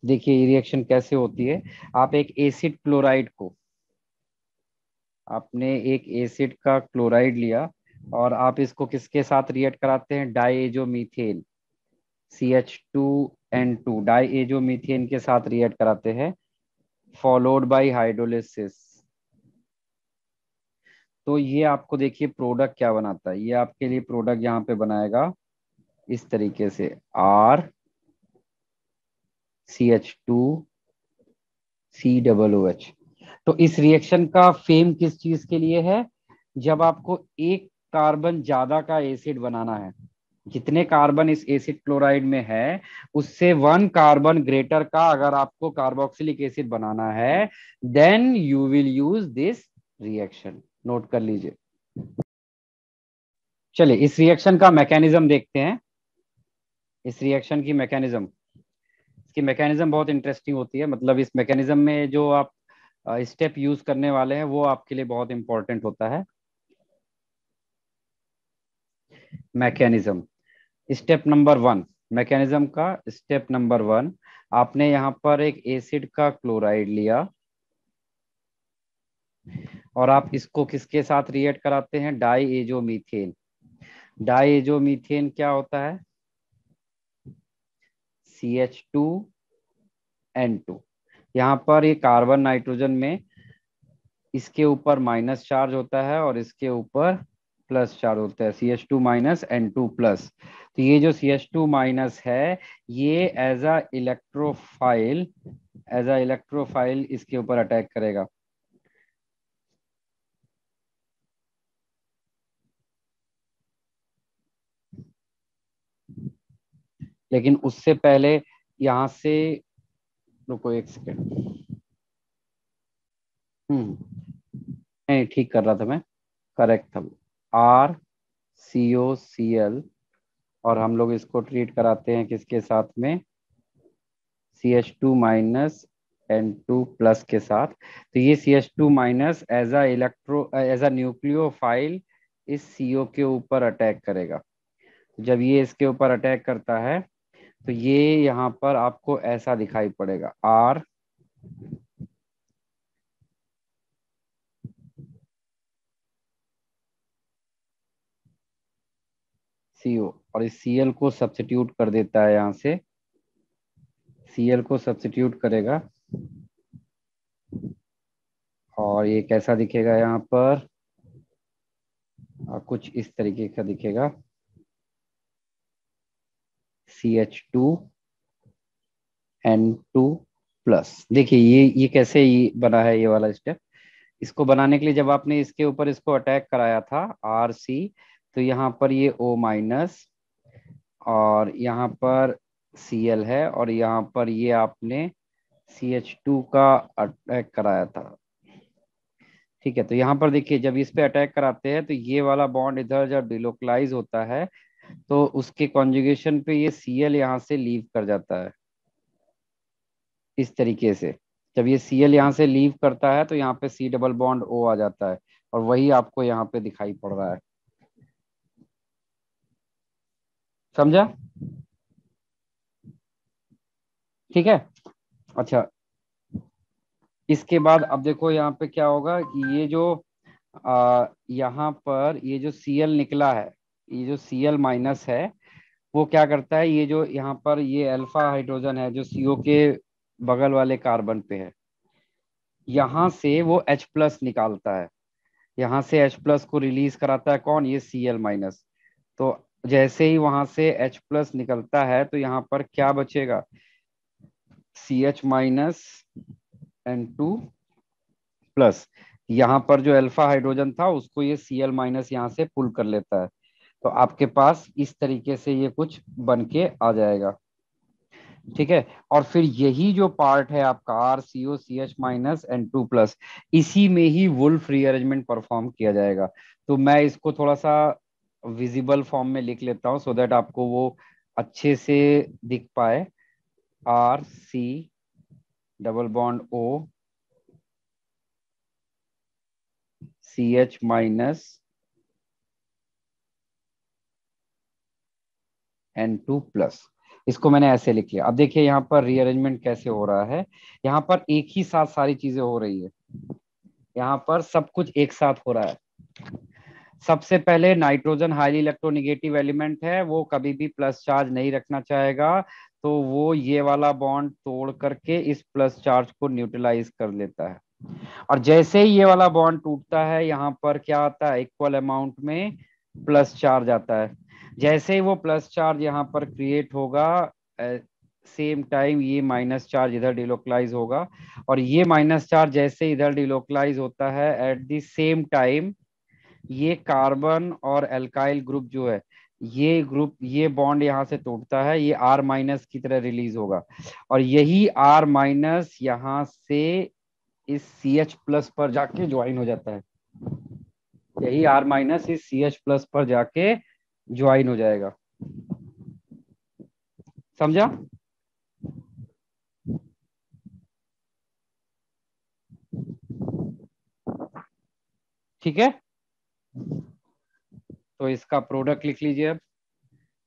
देखिए ये रिएक्शन कैसे होती है, आप एक एसिड क्लोराइड को, आपने एक एसिड का क्लोराइड लिया और आप इसको किसके साथ रिएक्ट कराते हैं, डाइएजोमीथेन, CH2N2, डाइएजोमीथेन के साथ रिएक्ट कराते हैं, फॉलोड बाय हाइड्रोलिसिस। तो ये आपको देखिए प्रोडक्ट क्या बनाता है, ये आपके लिए प्रोडक्ट यहाँ पे बनाएगा इस तरीके से, RCH2COOH। तो इस रिएक्शन का फेम किस चीज के लिए है, जब आपको एक कार्बन ज्यादा का एसिड बनाना है, जितने कार्बन इस एसिड क्लोराइड में है उससे 1 कार्बन ग्रेटर का अगर आपको कार्बोक्सिलिक एसिड बनाना है, then you will use this reaction. Note कर लीजिए। चलिए इस रिएक्शन का मैकेनिज्म देखते हैं। इस रिएक्शन की मैकेनिज्म, इसकी मैकेनिज्म बहुत इंटरेस्टिंग होती है, मतलब इस मैकेनिज्म में जो आप स्टेप यूज करने वाले हैं वो आपके लिए बहुत इंपॉर्टेंट होता है। मैकेनिज्म, स्टेप नंबर 1, मैकेनिज्म का स्टेप नंबर 1, आपने यहाँ पर एक एसिड का क्लोराइड लिया और आप इसको किसके साथ रिएक्ट कराते हैं, डाइएजोमीथेन। डाइएजोमीथेन क्या होता है, CH2N2। यहाँ पर ये कार्बन नाइट्रोजन में इसके ऊपर माइनस चार्ज होता है और इसके ऊपर प्लस चार्ज होता है, CH2-N2+। तो ये जो CH2- है ये एज अ इलेक्ट्रोफाइल इसके ऊपर अटैक करेगा। लेकिन उससे पहले यहां से, रुको एक सेकेंड, नहीं ठीक कर रहा था मैं, करेक्ट था। COCl, और हम लोग इसको ट्रीट कराते हैं किसके साथ में, CH2 माइनस N2 प्लस के साथ। तो ये CH2 minus as a nucleophile इस CO के ऊपर अटैक करेगा। जब ये इसके ऊपर अटैक करता है तो ये यहाँ पर आपको ऐसा दिखाई पड़ेगा, R CO, और इस Cl को सब्स्टिट्यूट कर देता है, यहाँ से Cl को सब्स्टिट्यूट करेगा और ये कैसा दिखेगा यहाँ पर, कुछ इस तरीके का दिखेगा, CH2N2 प्लस। देखिए ये कैसे ये बना है, ये वाला स्टेप। इसको बनाने के लिए जब आपने इसके ऊपर इसको अटैक कराया था RC, तो यहाँ पर ये O माइनस और यहाँ पर Cl है, और यहाँ पर ये आपने CH2 का अटैक कराया था। ठीक है, तो यहाँ पर देखिए जब इस पे अटैक कराते हैं तो ये वाला बॉन्ड इधर जब डिलोकलाइज होता है तो उसके कॉन्जुगेशन पे ये Cl यहाँ से लीव कर जाता है इस तरीके से। जब ये Cl यहाँ से लीव करता है तो यहाँ पे C डबल बॉन्ड O आ जाता है, और वही आपको यहाँ पे दिखाई पड़ रहा है। समझा? ठीक है। अच्छा, इसके बाद अब देखो यहाँ पे क्या होगा कि ये जो यहाँ पर ये जो Cl निकला है, ये जो Cl माइनस है, वो क्या करता है, ये जो यहाँ पर ये अल्फा हाइड्रोजन है जो CO के बगल वाले कार्बन पे है, यहाँ से वो H प्लस निकालता है, यहाँ से H प्लस को रिलीज कराता है कौन, ये Cl माइनस। तो जैसे ही वहां से H प्लस निकलता है तो यहाँ पर क्या बचेगा, CH माइनस N2 प्लस। यहाँ पर जो अल्फा हाइड्रोजन था उसको ये Cl माइनस यहाँ से पुल कर लेता है, तो आपके पास इस तरीके से ये कुछ बन के आ जाएगा। ठीक है, और फिर यही जो पार्ट है आपका RCO CH minus N2 plus, इसी में ही वुल्फ रीअरेंजमेंट परफॉर्म किया जाएगा। तो मैं इसको थोड़ा सा विजिबल फॉर्म में लिख लेता हूँ सो दैट आपको वो अच्छे से दिख पाए। RC double bond O CH minus N2 plus, इसको मैंने ऐसे लिख लिया। अब देखिए यहाँ पर रीअरेंजमेंट कैसे हो रहा है, यहाँ पर एक ही साथ सारी चीजें हो रही है, यहाँ पर सब कुछ एक साथ हो रहा है। सबसे पहले नाइट्रोजन हाईली इलेक्ट्रोनेगेटिव एलिमेंट है, वो कभी भी प्लस चार्ज नहीं रखना चाहेगा, तो वो ये वाला बॉन्ड तोड़ करके इस प्लस चार्ज को न्यूट्रलाइज कर लेता है। और जैसे ही ये वाला बॉन्ड टूटता है यहाँ पर क्या आता है, इक्वल अमाउंट में प्लस चार्ज आता है। जैसे ही वो प्लस चार्ज यहाँ पर क्रिएट होगा, सेम टाइम ये माइनस चार्ज इधर डिलोकलाइज होगा, और ये माइनस चार्ज जैसे इधर डिलोकलाइज होता है एट द सेम टाइम ये कार्बन और एल्काइल ग्रुप जो है, ये ग्रुप ये बॉन्ड यहाँ से टूटता है, ये R माइनस की तरह रिलीज होगा, और यही R माइनस यहाँ से इस CH प्लस पर जाके ज्वाइन हो जाता है। यही R माइनस इस CH प्लस पर जाके ज्वाइन हो जाएगा। समझा? ठीक है, तो इसका प्रोडक्ट लिख लीजिए। अब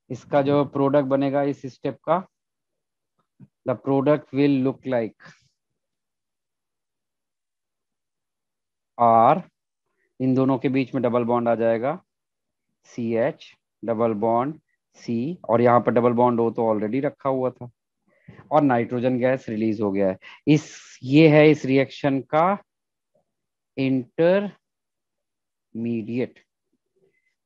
इसका जो प्रोडक्ट बनेगा इस स्टेप का, the product will look like R, इन दोनों के बीच में डबल बॉन्ड आ जाएगा, CH डबल बॉन्ड C, और यहाँ पर डबल बॉन्ड O तो ऑलरेडी रखा हुआ था, और नाइट्रोजन गैस रिलीज हो गया है। ये है इस रिएक्शन का इंटरमीडिएट।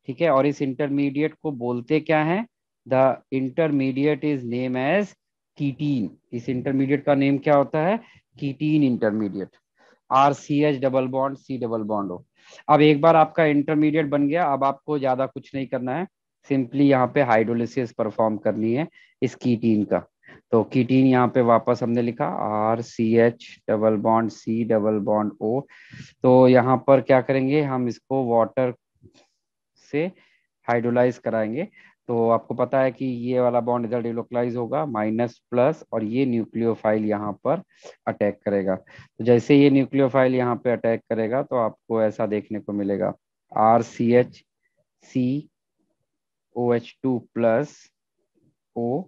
ठीक है, और इस इंटरमीडिएट को बोलते क्या है, the intermediate is name as ketene. इस इंटरमीडिएट का नेम क्या होता है, ketene intermediate. RCH double bond C double bond O। अब एक बार आपका इंटरमीडिएट बन गया, अब आपको ज्यादा कुछ नहीं करना है, सिंपली यहाँ पे हाइड्रोलिसिस परफॉर्म करनी है इस कीटीन का। तो कीटीन यहाँ पे वापस हमने लिखा RCH double bond C double bond O। तो यहाँ पर क्या करेंगे, हम इसको वाटर से हाइड्रोलाइज कराएंगे तो आपको पता है कि ये वाला बॉन्ड इधर डिलोकलाइज होगा, माइनस प्लस, और ये न्यूक्लियोफाइल यहाँ पर अटैक करेगा। तो जैसे ये न्यूक्लियोफाइल यहाँ पे अटैक करेगा तो आपको ऐसा देखने को मिलेगा, RCH प्लस O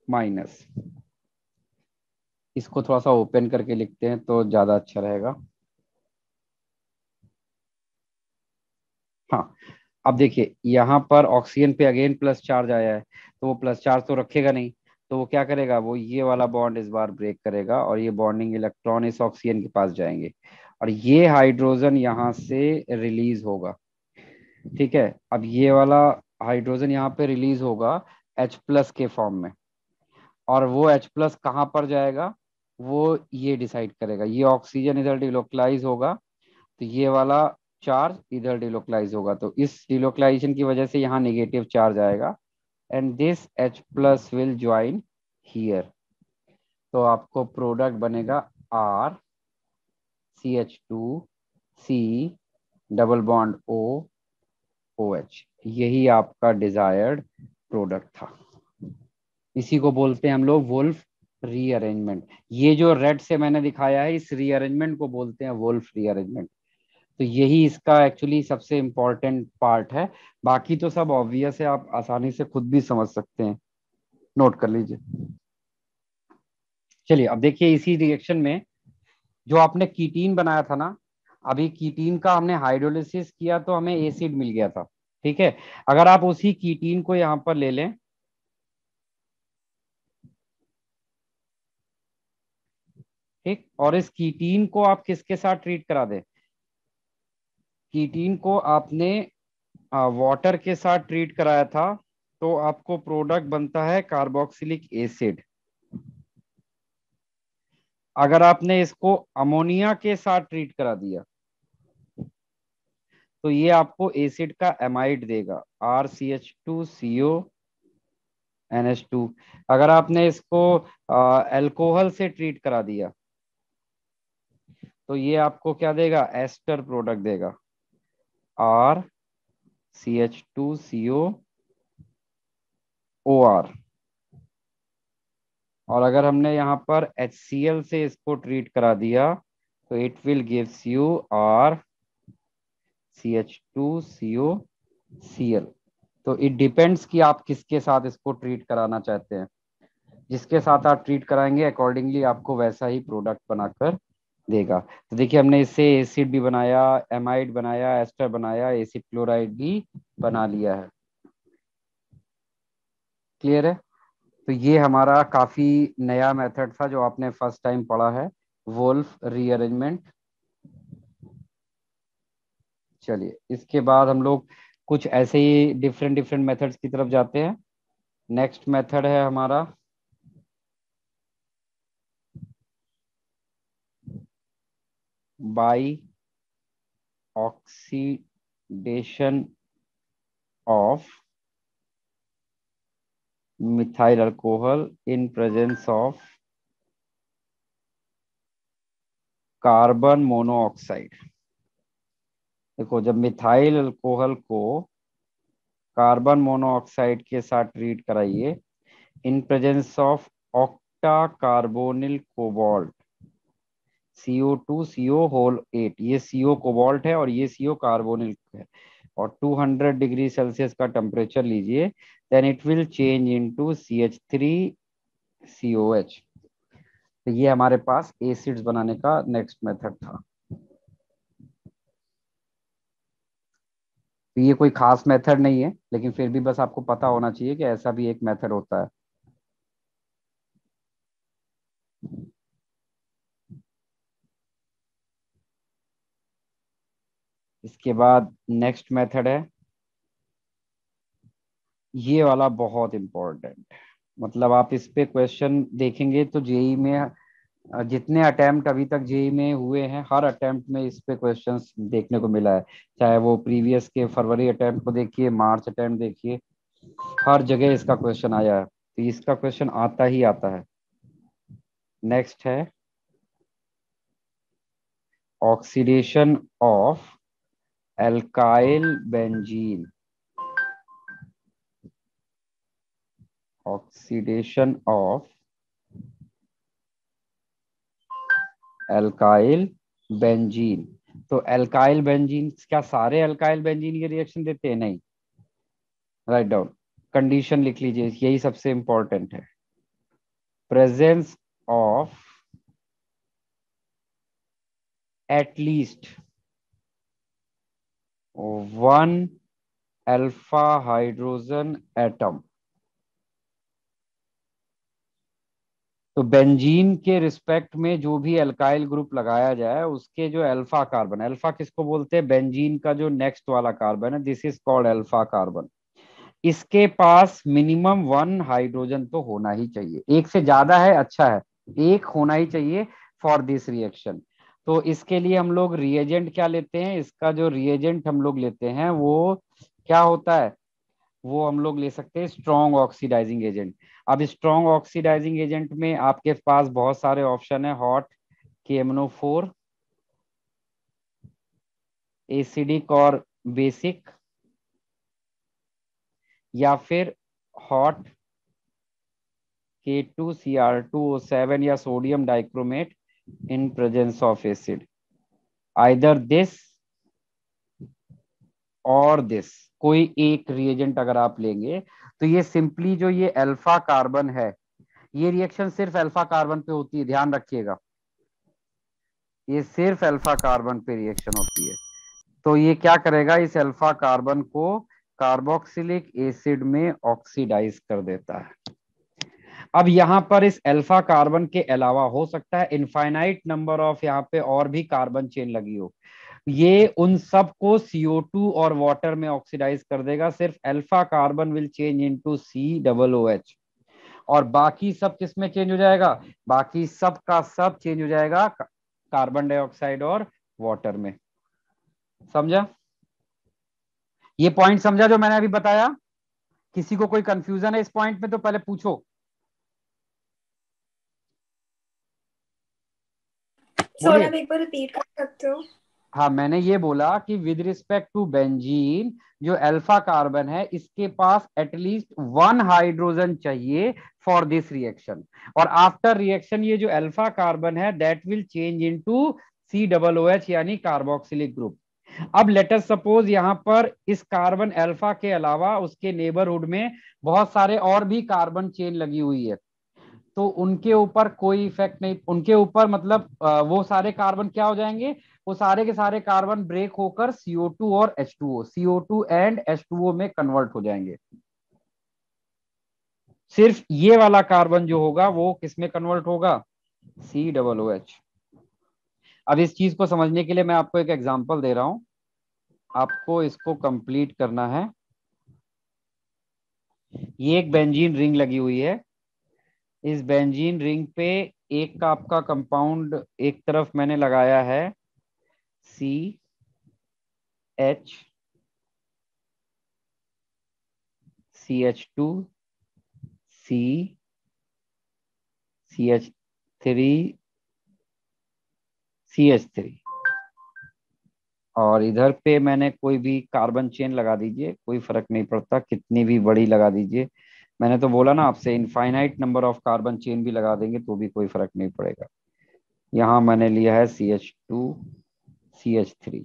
माइनस। इसको थोड़ा सा ओपन करके लिखते हैं तो ज्यादा अच्छा रहेगा। हाँ, अब देखिए यहाँ पर ऑक्सीजन पे अगेन प्लस चार्ज आया है, तो वो प्लस चार्ज तो रखेगा नहीं, तो वो क्या करेगा, वो ये वाला बॉन्ड इस बार ब्रेक करेगा और ये बॉन्डिंग इलेक्ट्रॉन इस ऑक्सीजन के पास जाएंगे और ये हाइड्रोजन यहाँ से रिलीज होगा। ठीक है, अब ये वाला हाइड्रोजन यहाँ पे रिलीज होगा H+ के फॉर्म में, और वो H+ कहाँ पर जाएगा वो ये डिसाइड करेगा। ये ऑक्सीजन इधर डिलोकलाइज होगा तो ये वाला चार्ज इधर डिलोकलाइज होगा, तो इस डिलोकलाइजेशन की वजह से यहाँ नेगेटिव चार्ज आएगा and this H+ will join here. तो आपको प्रोडक्ट बनेगा RCH2C डबल बॉन्ड OOH। यही आपका डिजायर्ड प्रोडक्ट था। इसी को बोलते हैं हम लोग वुल्फ रीअरेंजमेंट। ये जो रेड से मैंने दिखाया है इस रीअरेंजमेंट को बोलते हैं वुल्फ रीअरेंजमेंट। तो यही इसका एक्चुअली सबसे इम्पोर्टेंट पार्ट है, बाकी तो सब ऑब्वियस है, आप आसानी से खुद भी समझ सकते हैं, नोट कर लीजिए। चलिए अब देखिए इसी रिएक्शन में जो आपने कीटीन बनाया था ना, अभी कीटीन का हमने हाइड्रोलिसिस किया तो हमें एसिड मिल गया था। ठीक है, अगर आप उसी कीटीन को यहाँ पर ले लें, ठीक, और इस कीटीन को आप किसके साथ ट्रीट करा दें, कीटीन को आपने वाटर के साथ ट्रीट कराया था, तो आपको प्रोडक्ट बनता है कार्बोक्सिलिक एसिड। अगर आपने इसको अमोनिया के साथ ट्रीट करा दिया तो ये आपको एसिड का एमाइड देगा, RCH2CO NH2। अगर आपने इसको अल्कोहल से ट्रीट करा दिया तो ये आपको क्या देगा, एस्टर प्रोडक्ट देगा, RCH2COOR। और अगर हमने यहाँ पर HCl से इसको ट्रीट करा दिया तो it will gives you RCH2COCl। तो इट डिपेंड्स कि आप किसके साथ इसको ट्रीट कराना चाहते हैं, जिसके साथ आप ट्रीट कराएंगे अकॉर्डिंगली आपको वैसा ही प्रोडक्ट बनाकर देगा। तो देखिए हमने इससे एसिड भी बनाया, एमाइड बनाया, एस्टर बनाया, एसिड क्लोराइड भी बना लिया है। क्लियर है? तो ये हमारा काफी नया मेथड था जो आपने फर्स्ट टाइम पढ़ा है, वुल्फ रीअरेंजमेंट। चलिए इसके बाद हम लोग कुछ ऐसे ही डिफरेंट डिफरेंट मेथड्स की तरफ जाते हैं। नेक्स्ट मेथड है हमारा by oxidation of methyl alcohol in presence of carbon monoxide. देखो जब मिथाइल अल्कोहल को कार्बन मोनोऑक्साइड के साथ ट्रीट कराइए इन presence of octa carbonyl cobalt CO2CO8, ये CO कोबाल्ट है और ये CO कार्बोनिल है, और 200 डिग्री सेल्सियस का टेम्परेचर लीजिए, then it will change into CH3COH। तो ये हमारे पास एसिड्स बनाने का नेक्स्ट मेथड था। तो ये कोई खास मेथड नहीं है, लेकिन फिर भी बस आपको पता होना चाहिए कि ऐसा भी एक मेथड होता है। इसके बाद नेक्स्ट मेथड है, ये वाला बहुत इंपॉर्टेंट, मतलब आप इस पे क्वेश्चन देखेंगे तो जेई में जितने अटेम्प्ट अभी तक जेई में हुए हैं हर अटेम्प्ट में इस पे क्वेश्चंस देखने को मिला है, चाहे वो प्रीवियस के फरवरी अटेम्प्ट को देखिए, मार्च अटेम्प्ट देखिए, हर जगह इसका क्वेश्चन आया है, तो इसका क्वेश्चन आता ही आता है। नेक्स्ट है oxidation of alkyl benzene oxidation of alkyl benzene. तो एल्काइल बेंजीन, क्या सारे एल्काइल बेंजीन ये रिएक्शन देते हैं? नहीं। राइट डाउन, कंडीशन लिख लीजिए, यही सबसे इंपॉर्टेंट है। Presence of at least one alpha hydrogen atom. तो बेंजीन के रिस्पेक्ट में जो भी एल्काइल ग्रुप लगाया जाए उसके जो अल्फा कार्बन, अल्फा किसको बोलते हैं? बेंजीन का जो नेक्स्ट वाला कार्बन है, this is called alpha carbon. इसके पास मिनिमम वन हाइड्रोजन तो होना ही चाहिए। एक से ज्यादा है अच्छा है, एक होना ही चाहिए फॉर दिस रिएक्शन। तो इसके लिए हम लोग रिएजेंट क्या लेते हैं? इसका जो रिएजेंट हम लोग लेते हैं वो क्या होता है? वो हम लोग ले सकते हैं स्ट्रॉन्ग ऑक्सीडाइजिंग एजेंट। अब स्ट्रॉन्ग ऑक्सीडाइजिंग एजेंट में आपके पास बहुत सारे ऑप्शन है। हॉट KMnO4, एसिडिक और बेसिक, या फिर हॉट K2Cr2O7 या sodium dichromate in presence of acid. Either this और दिस, कोई एक रिएजेंट अगर आप लेंगे तो ये सिंपली जो ये अल्फा कार्बन है, ये रिएक्शन सिर्फ अल्फा कार्बन पे होती है, ध्यान रखिएगा, ये सिर्फ अल्फा कार्बन पे रिएक्शन होती है। तो ये क्या करेगा? इस अल्फा कार्बन को कार्बोक्सिलिक एसिड में ऑक्सीडाइज कर देता है। अब यहाँ पर इस अल्फा कार्बन के अलावा हो सकता है इनफाइनाइट नंबर ऑफ यहाँ पे और भी कार्बन चेन लगी हो, ये उन सब को CO2 और वाटर में ऑक्सीडाइज कर देगा। सिर्फ alpha carbon will change into COOH, और बाकी सब किस में चेंज हो जाएगा? बाकी सब का सब चेंज हो जाएगा कार्बन डाइऑक्साइड और वाटर में। समझा? ये पॉइंट समझा जो मैंने अभी बताया? किसी को कोई कंफ्यूजन है इस पॉइंट में तो पहले पूछो। सर एक बार रिपीट कर सकते हो? हाँ, मैंने ये बोला कि विद रिस्पेक्ट टू बेंजीन जो अल्फा कार्बन है इसके पास एटलीस्ट वन हाइड्रोजन चाहिए फॉर दिस रिएक्शन, और आफ्टर रिएक्शन ये जो अल्फा कार्बन है that will change into COOH यानी कार्बोक्सिलिक ग्रुप। अब लेट अस सपोज यहाँ पर इस कार्बन अल्फा के अलावा उसके नेबरहुड में बहुत सारे और भी कार्बन चेन लगी हुई है, तो उनके ऊपर कोई इफेक्ट नहीं, उनके ऊपर मतलब वो सारे कार्बन क्या हो जाएंगे? वो सारे के सारे कार्बन ब्रेक होकर CO2 और H2O, CO2 एंड H2O में कन्वर्ट हो जाएंगे। सिर्फ ये वाला कार्बन जो होगा वो किस में कन्वर्ट होगा? COOH। अब इस चीज को समझने के लिए मैं आपको एक एग्जांपल दे रहा हूं, आपको इसको कंप्लीट करना है। ये एक बेंजीन रिंग लगी हुई है, इस बेंजीन रिंग पे एक का आपका कंपाउंड एक तरफ मैंने लगाया है CH, CH2, C, CH3, CH3, और इधर पे मैंने कोई भी कार्बन चेन लगा दीजिए, कोई फर्क नहीं पड़ता, कितनी भी बड़ी लगा दीजिए। मैंने तो बोला ना आपसे, infinite number of carbon chain भी लगा देंगे तो भी कोई फर्क नहीं पड़ेगा। यहाँ मैंने लिया है CH2, CH3,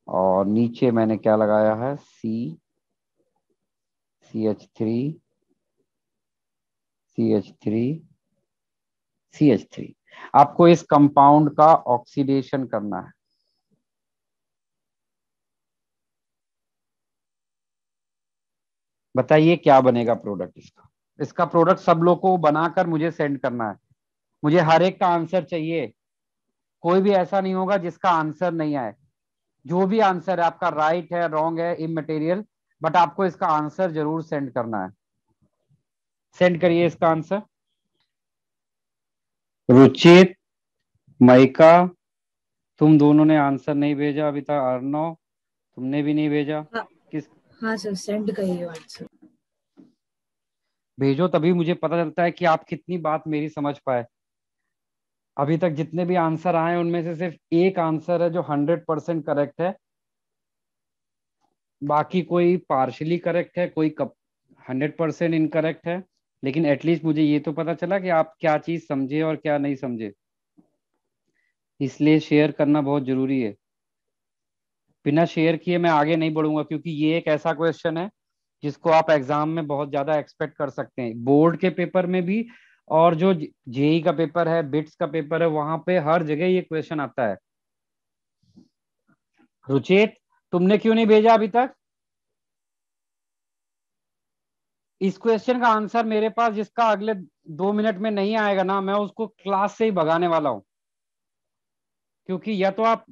और नीचे मैंने क्या लगाया है? CH3, CH3, CH3। आपको इस कंपाउंड का ऑक्सीडेशन करना है। बताइए क्या बनेगा प्रोडक्ट इसका? इसका प्रोडक्ट सब लोग को बनाकर मुझे सेंड करना है, मुझे हर एक का आंसर चाहिए। कोई भी ऐसा नहीं होगा जिसका आंसर नहीं आए। जो भी आंसर है आपका राइट है, रॉन्ग है, इमटेरियल, बट आपको इसका आंसर जरूर सेंड करना है। सेंड करिए इसका आंसर। रुचित, माइका, तुम दोनों ने आंसर नहीं भेजा अभी तक। अर्णव, तुमने भी नहीं भेजा। किस? हाँ सर, सेंड करिए आंसर। भेजो, तभी मुझे पता चलता है कि आप कितनी बात मेरी समझ पाए। अभी तक जितने भी आंसर आए उनमें से सिर्फ एक आंसर है जो 100% करेक्ट है, बाकी कोई पार्शली करेक्ट है, कोई 100% इनकरेक्ट है। लेकिन एटलीस्ट मुझे ये तो पता चला कि आप क्या चीज समझे और क्या नहीं समझे, इसलिए शेयर करना बहुत जरूरी है। बिना शेयर किए मैं आगे नहीं बढ़ूंगा, क्योंकि ये एक ऐसा क्वेश्चन है जिसको आप एग्जाम में बहुत ज्यादा एक्सपेक्ट कर सकते हैं, बोर्ड के पेपर में भी, और जो जेई का पेपर है, बिट्स का पेपर है, वहां पे हर जगह ये क्वेश्चन आता है। रुचित, तुमने क्यों नहीं भेजा अभी तक? इस क्वेश्चन का आंसर मेरे पास जिसका अगले 2 मिनट में नहीं आएगा ना, मैं उसको क्लास से ही भगाने वाला हूं। क्योंकि या तो आप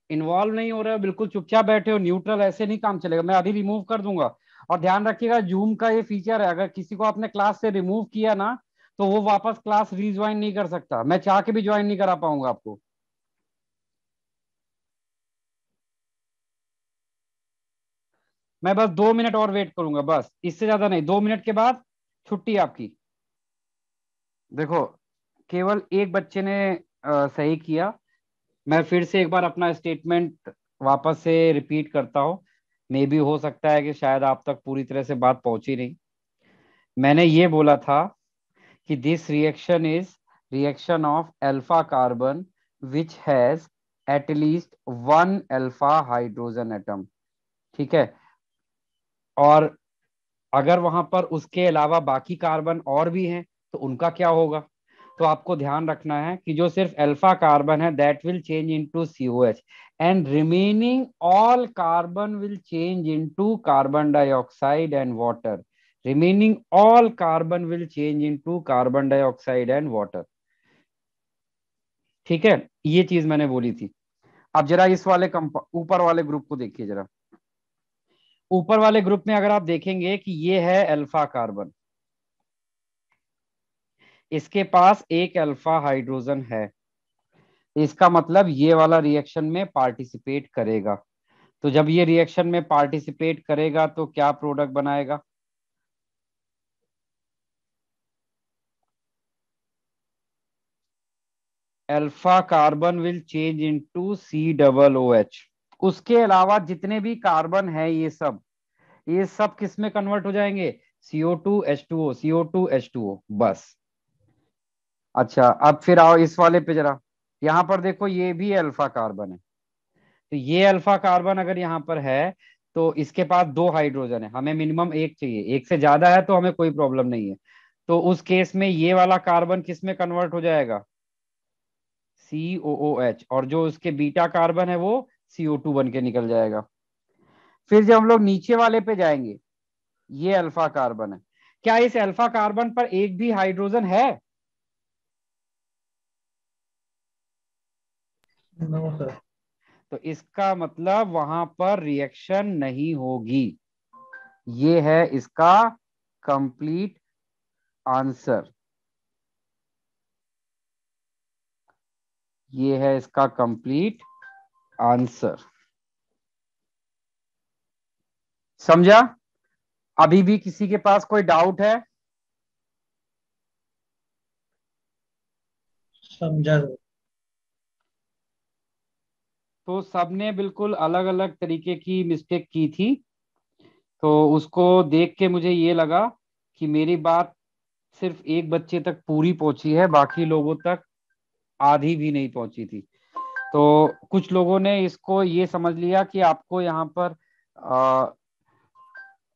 इन्वॉल्व नहीं हो रहे हो, बिल्कुल चुपचाप बैठे हो न्यूट्रल, ऐसे नहीं काम चलेगा। मैं अभी रिमूव कर दूंगा। और ध्यान रखिएगा, जूम का ये फीचर है, अगर किसी को आपने क्लास से रिमूव किया ना, तो वो वापस क्लास रीज्वाइन नहीं कर सकता। मैं चाह के भी ज्वाइन नहीं करा पाऊंगा आपको। मैं बस 2 मिनट और वेट करूंगा, बस इससे ज्यादा नहीं। 2 मिनट के बाद छुट्टी आपकी। देखो, केवल एक बच्चे ने सही किया। मैं फिर से एक बार अपना स्टेटमेंट वापस से रिपीट करता हूँ। मे भी हो सकता है कि शायद आप तक पूरी तरह से बात पहुंची नहीं। मैंने ये बोला था कि this reaction is reaction of alpha carbon which has at least one alpha hydrogen atom. ठीक है। और अगर वहां पर उसके अलावा बाकी कार्बन और भी हैं तो उनका क्या होगा? तो आपको ध्यान रखना है कि जो सिर्फ अल्फा कार्बन है that will change into COH, and remaining all carbon will change into carbon dioxide and water. Remaining all carbon will change into carbon dioxide and water. ठीक है, ये चीज मैंने बोली थी। अब जरा इस वाले ऊपर वाले ग्रुप को देखिए जरा। ऊपर वाले ग्रुप में अगर आप देखेंगे कि ये है अल्फा कार्बन, इसके पास एक अल्फा हाइड्रोजन है, इसका मतलब ये वाला रिएक्शन में पार्टिसिपेट करेगा। तो जब ये रिएक्शन में पार्टिसिपेट करेगा तो क्या प्रोडक्ट बनाएगा? Alpha carbon will change into COOH। उसके अलावा जितने भी कार्बन है ये सब किस में कन्वर्ट हो जाएंगे? CO2H2O, CO2H2O, बस। अच्छा, अब फिर आओ इस वाले पे जरा। यहां पर देखो, ये भी अल्फा कार्बन है। तो ये अल्फा कार्बन अगर यहाँ पर है तो इसके पास 2 हाइड्रोजन है, हमें मिनिमम एक चाहिए। एक से ज्यादा है तो हमें कोई प्रॉब्लम नहीं है। तो उस केस में ये वाला कार्बन किस में कन्वर्ट हो जाएगा? COOH। और जो उसके बीटा कार्बन है वो CO2 बन के निकल जाएगा। फिर जब हम लोग नीचे वाले पे जाएंगे, ये अल्फा कार्बन है। क्या इस अल्फा कार्बन पर एक भी हाइड्रोजन है? No sir. तो इसका मतलब वहां पर रिएक्शन नहीं होगी। ये है इसका कंप्लीट आंसर। ये है इसका कंप्लीट आंसर। समझा? अभी भी किसी के पास कोई डाउट है? समझा सर। तो सबने बिल्कुल अलग अलग तरीके की मिस्टेक की थी। तो उसको देख के मुझे ये लगा कि मेरी बात सिर्फ एक बच्चे तक पूरी पहुंची है, बाकी लोगों तक आधी भी नहीं पहुंची थी। तो कुछ लोगों ने इसको ये समझ लिया कि आपको यहाँ पर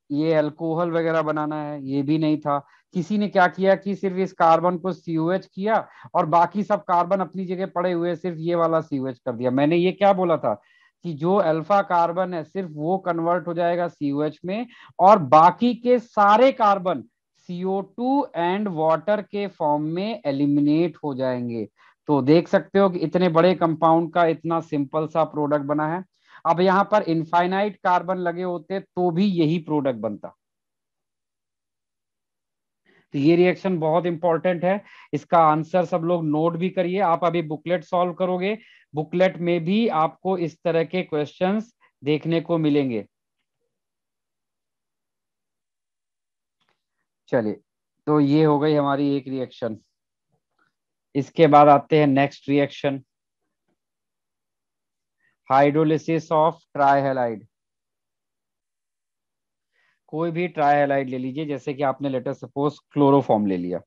ये अल्कोहल वगैरह बनाना है, ये भी नहीं था। किसी ने क्या किया कि सिर्फ इस कार्बन को COH किया और बाकी सब कार्बन अपनी जगह पड़े हुए, सिर्फ ये वाला COH कर दिया। मैंने ये क्या बोला था कि जो अल्फा कार्बन है सिर्फ वो कन्वर्ट हो जाएगा COH में, और बाकी के सारे कार्बन CO2 एंड वाटर के फॉर्म में एलिमिनेट हो जाएंगे। तो देख सकते हो कि इतने बड़े कंपाउंड का इतना सिंपल सा प्रोडक्ट बना है। अब यहां पर इनफाइनाइट कार्बन लगे होते तो भी यही प्रोडक्ट बनता। तो ये रिएक्शन बहुत इंपॉर्टेंट है। इसका आंसर सब लोग नोट भी करिए। आप अभी बुकलेट सॉल्व करोगे, बुकलेट में भी आपको इस तरह के क्वेश्चंस देखने को मिलेंगे। चलिए, तो ये हो गई हमारी एक रिएक्शन। इसके बाद आते हैं next reaction, hydrolysis of trihalide. कोई भी ट्राई हैलाइड ले लीजिए, जैसे कि आपने लेटर सपोज क्लोरोफॉर्म ले लिया,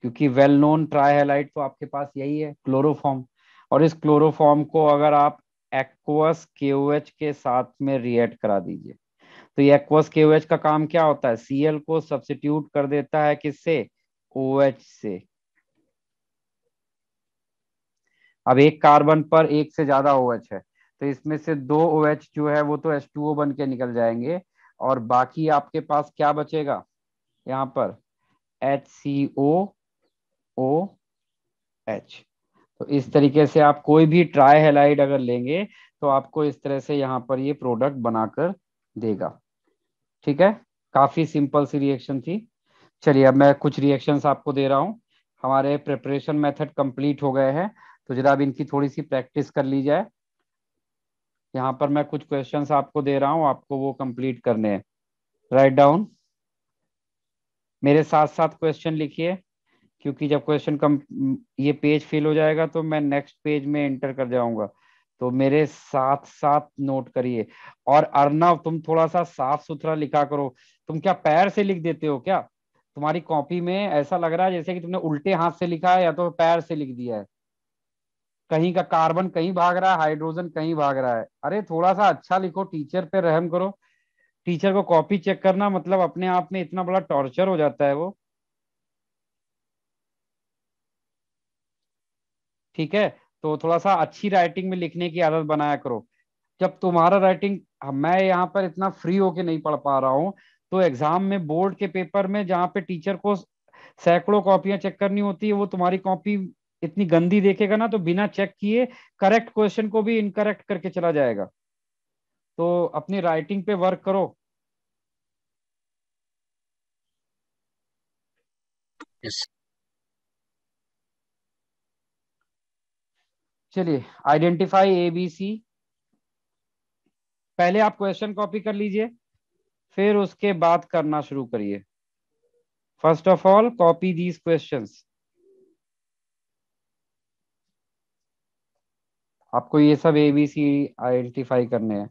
क्योंकि वेल नोन ट्राई हैलाइड तो आपके पास यही है, क्लोरोफॉर्म। और इस क्लोरोफॉर्म को अगर आप एक्वस KOH के साथ में रिएक्ट करा दीजिए, तो ये एक्वस KOH का काम क्या होता है, Cl को सब्स्टिट्यूट कर देता है किससे, OH से। अब एक कार्बन पर एक से ज्यादा OH है, तो इसमें से दो OH जो है वो तो H2O बन के निकल जाएंगे, और बाकी आपके पास क्या बचेगा यहाँ पर, HCOOH। तो इस तरीके से आप कोई भी ट्राई हैलाइड अगर लेंगे तो आपको इस तरह से यहाँ पर ये प्रोडक्ट बनाकर देगा। ठीक है, काफी सिंपल सी रिएक्शन थी। चलिए अब मैं कुछ रिएक्शंस आपको दे रहा हूँ। हमारे प्रिपरेशन मेथड कंप्लीट हो गए हैं, तो जरा अब इनकी थोड़ी सी प्रैक्टिस कर ली जाए। यहाँ पर मैं कुछ क्वेश्चंस आपको दे रहा हूँ, आपको वो कंप्लीट करने हैं। राइट डाउन, मेरे साथ साथ क्वेश्चन लिखिए, क्योंकि जब क्वेश्चन कम ये पेज फिल हो जाएगा तो मैं नेक्स्ट पेज में एंटर कर जाऊंगा, तो मेरे साथ साथ नोट करिए। और अर्नव, तुम थोड़ा सा साफ सुथरा लिखा करो। तुम क्या पैर से लिख देते हो क्या? तुम्हारी कॉपी में ऐसा लग रहा है जैसे कि तुमने उल्टे हाथ से लिखा है या तो पैर से लिख दिया है। कहीं का कार्बन कहीं भाग रहा है, हाइड्रोजन कहीं भाग रहा है। अरे थोड़ा सा अच्छा लिखो, टीचर पे रहम करो। टीचर को कॉपी चेक करना मतलब अपने आप में इतना बड़ा टॉर्चर हो जाता है वो। ठीक है, तो थोड़ा सा अच्छी राइटिंग में लिखने की आदत बनाया करो। जब तुम्हारा राइटिंग, मैं यहाँ पर इतना फ्री होके नहीं पढ़ पा रहा हूँ, तो एग्जाम में बोर्ड के पेपर में जहाँ पे टीचर को सैकड़ों कॉपियां चेक करनी होती है, वो तुम्हारी कॉपी इतनी गंदी देखेगा ना, तो बिना चेक किए करेक्ट क्वेश्चन को भी इनकरेक्ट करके चला जाएगा। तो अपनी राइटिंग पे वर्क करो। Yes. चलिए, आइडेंटिफाई ABC। पहले आप क्वेश्चन कॉपी कर लीजिए, फिर उसके बाद करना शुरू करिए। First of all copy these questions. आपको ये सब ABC आइडेंटिफाई करने हैं।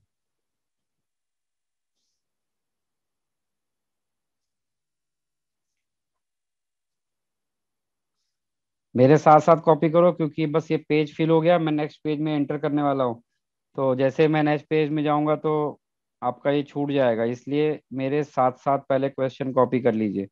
मेरे साथ साथ कॉपी करो, क्योंकि बस ये पेज फिल हो गया, मैं नेक्स्ट पेज में एंटर करने वाला हूँ। तो जैसे मैं नेक्स्ट पेज में जाऊंगा तो आपका ये छूट जाएगा, इसलिए मेरे साथ साथ पहले क्वेश्चन कॉपी कर लीजिए।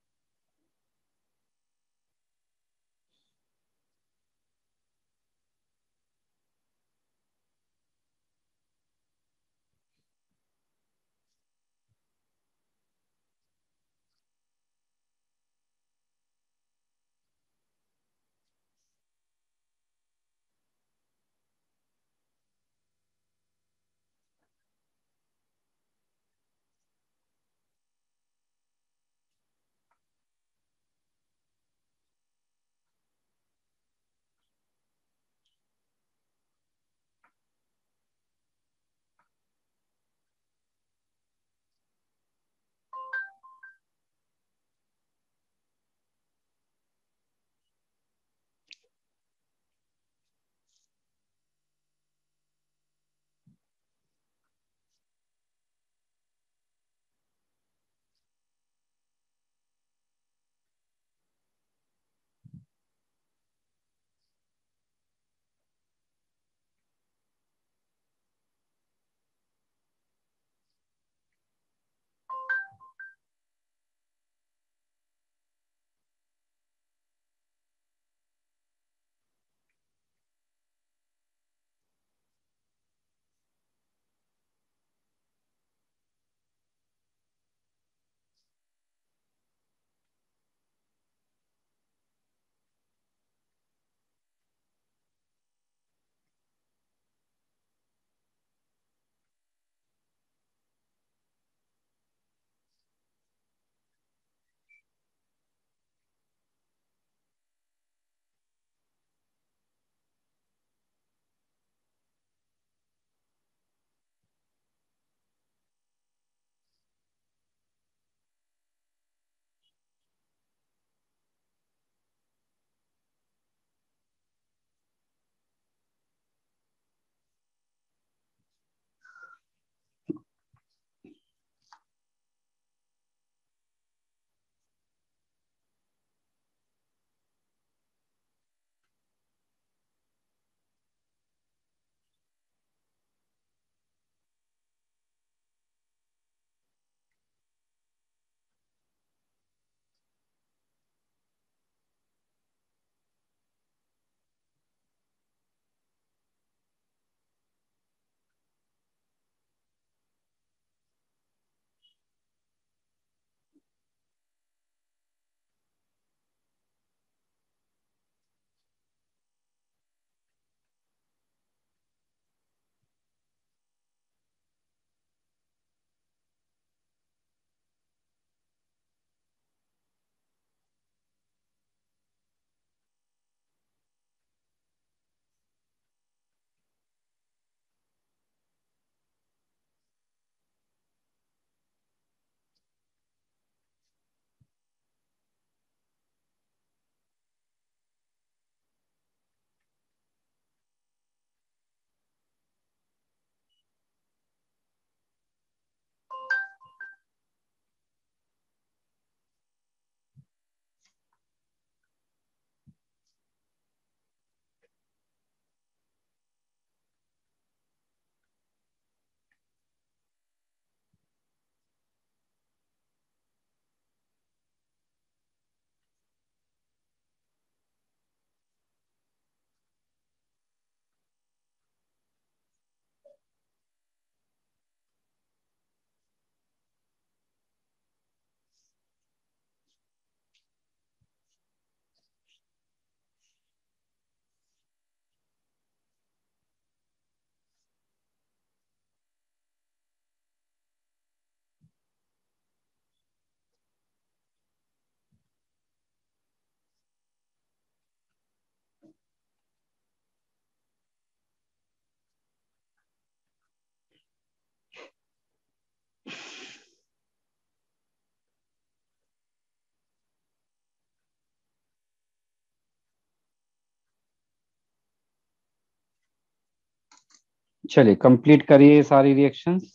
चलिए कंप्लीट करिए सारी रिएक्शंस।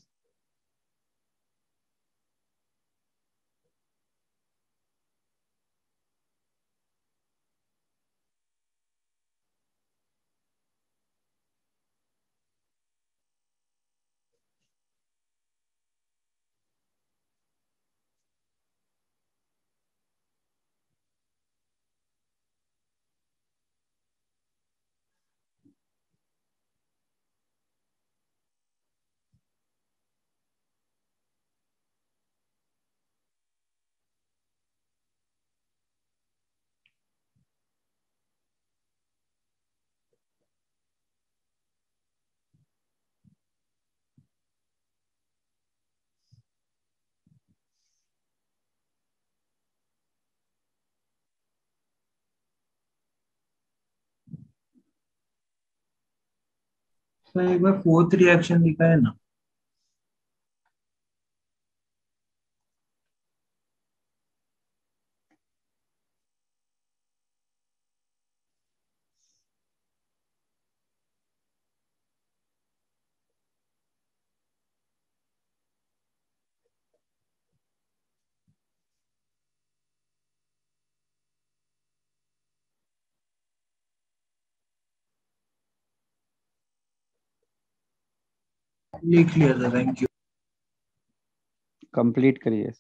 सर एक बार फोर्थ रिएक्शन लिखा है ना। लिख लिया था, थैंक यू। कंप्लीट करिए।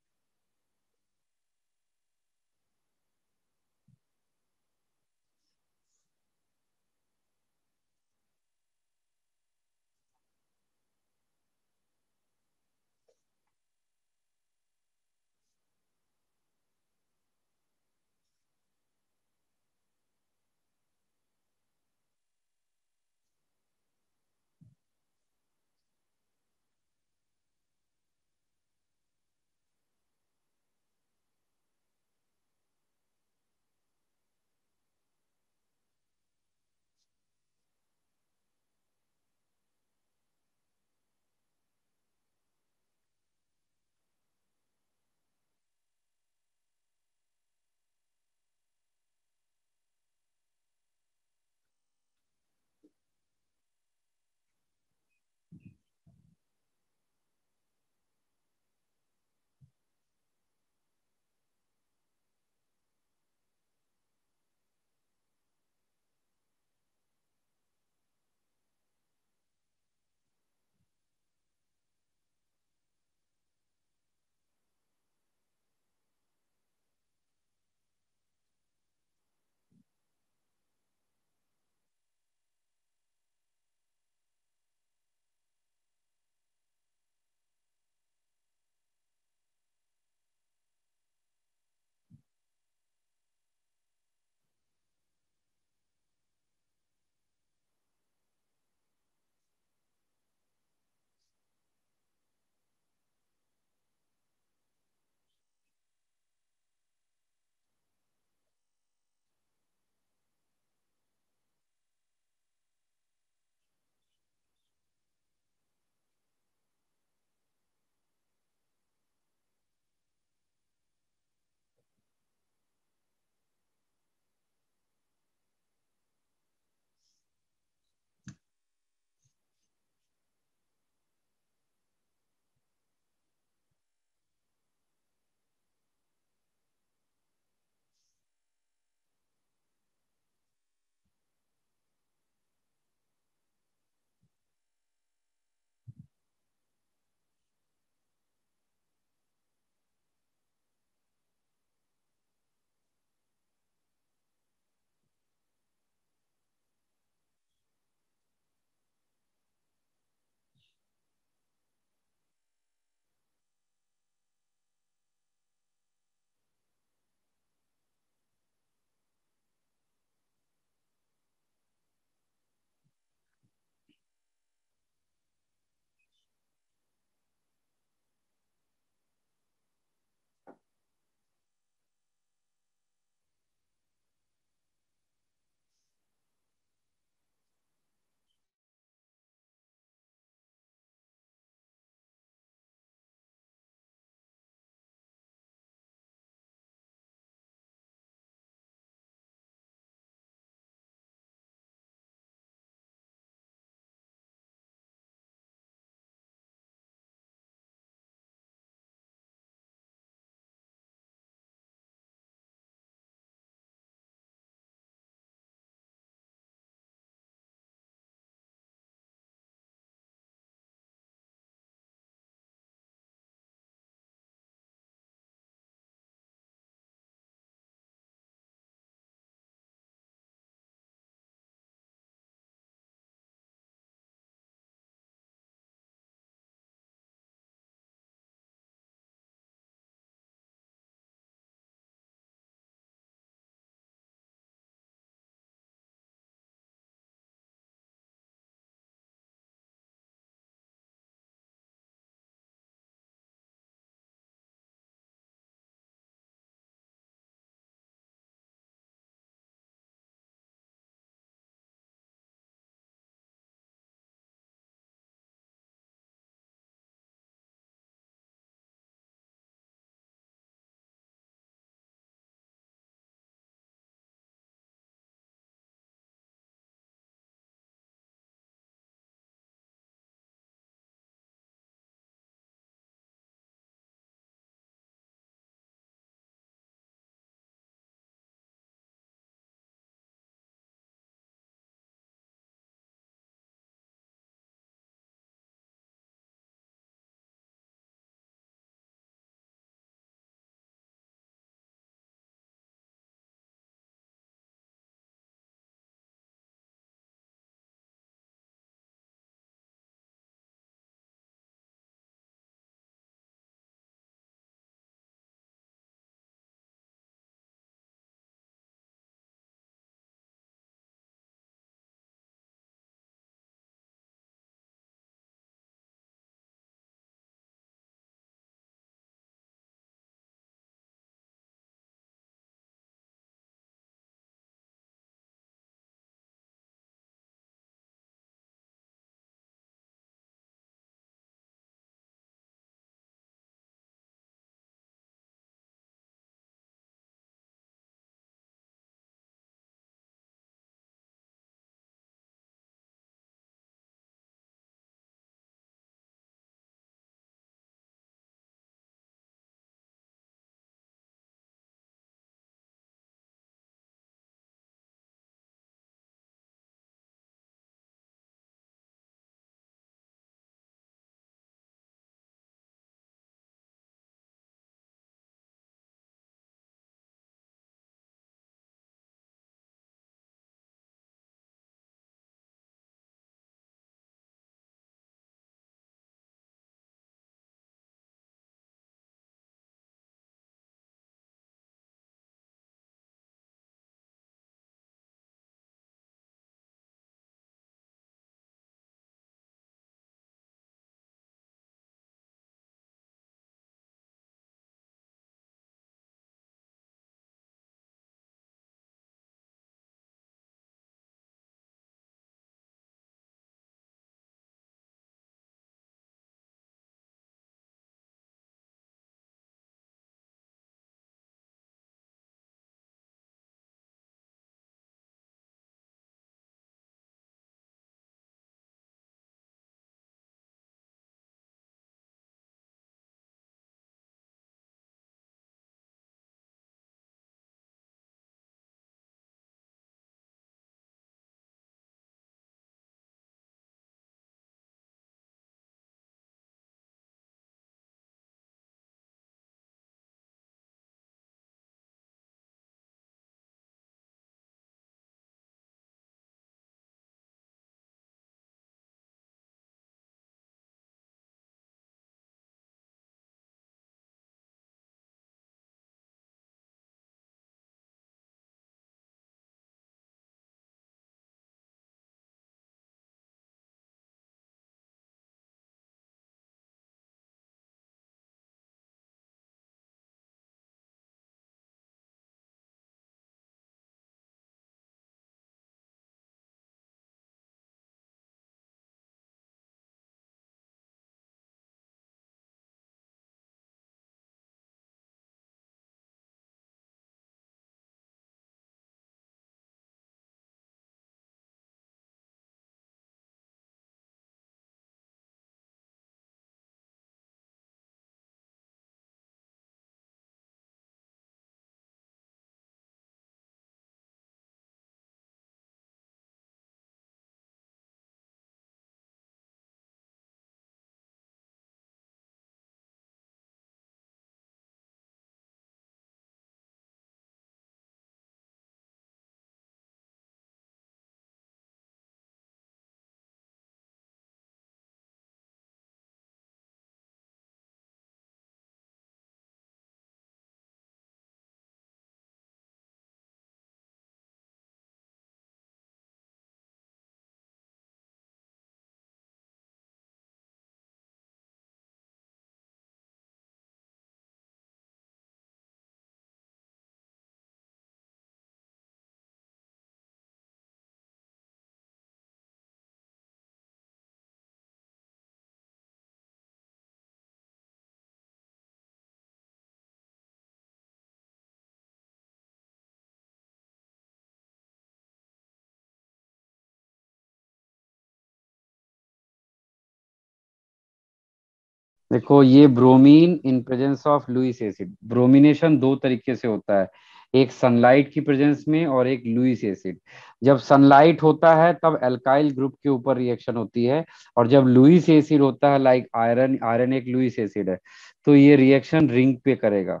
देखो ये bromine in presence of Lewis acid, bromination दो तरीके से होता है, एक सनलाइट की प्रेजेंस में और एक लुईस एसिड। जब सनलाइट होता है तब एल्काइल ग्रुप के ऊपर रिएक्शन होती है, और जब लुईस एसिड होता है लाइक आयरन, आयरन एक लुईस एसिड है, तो ये रिएक्शन रिंग पे करेगा।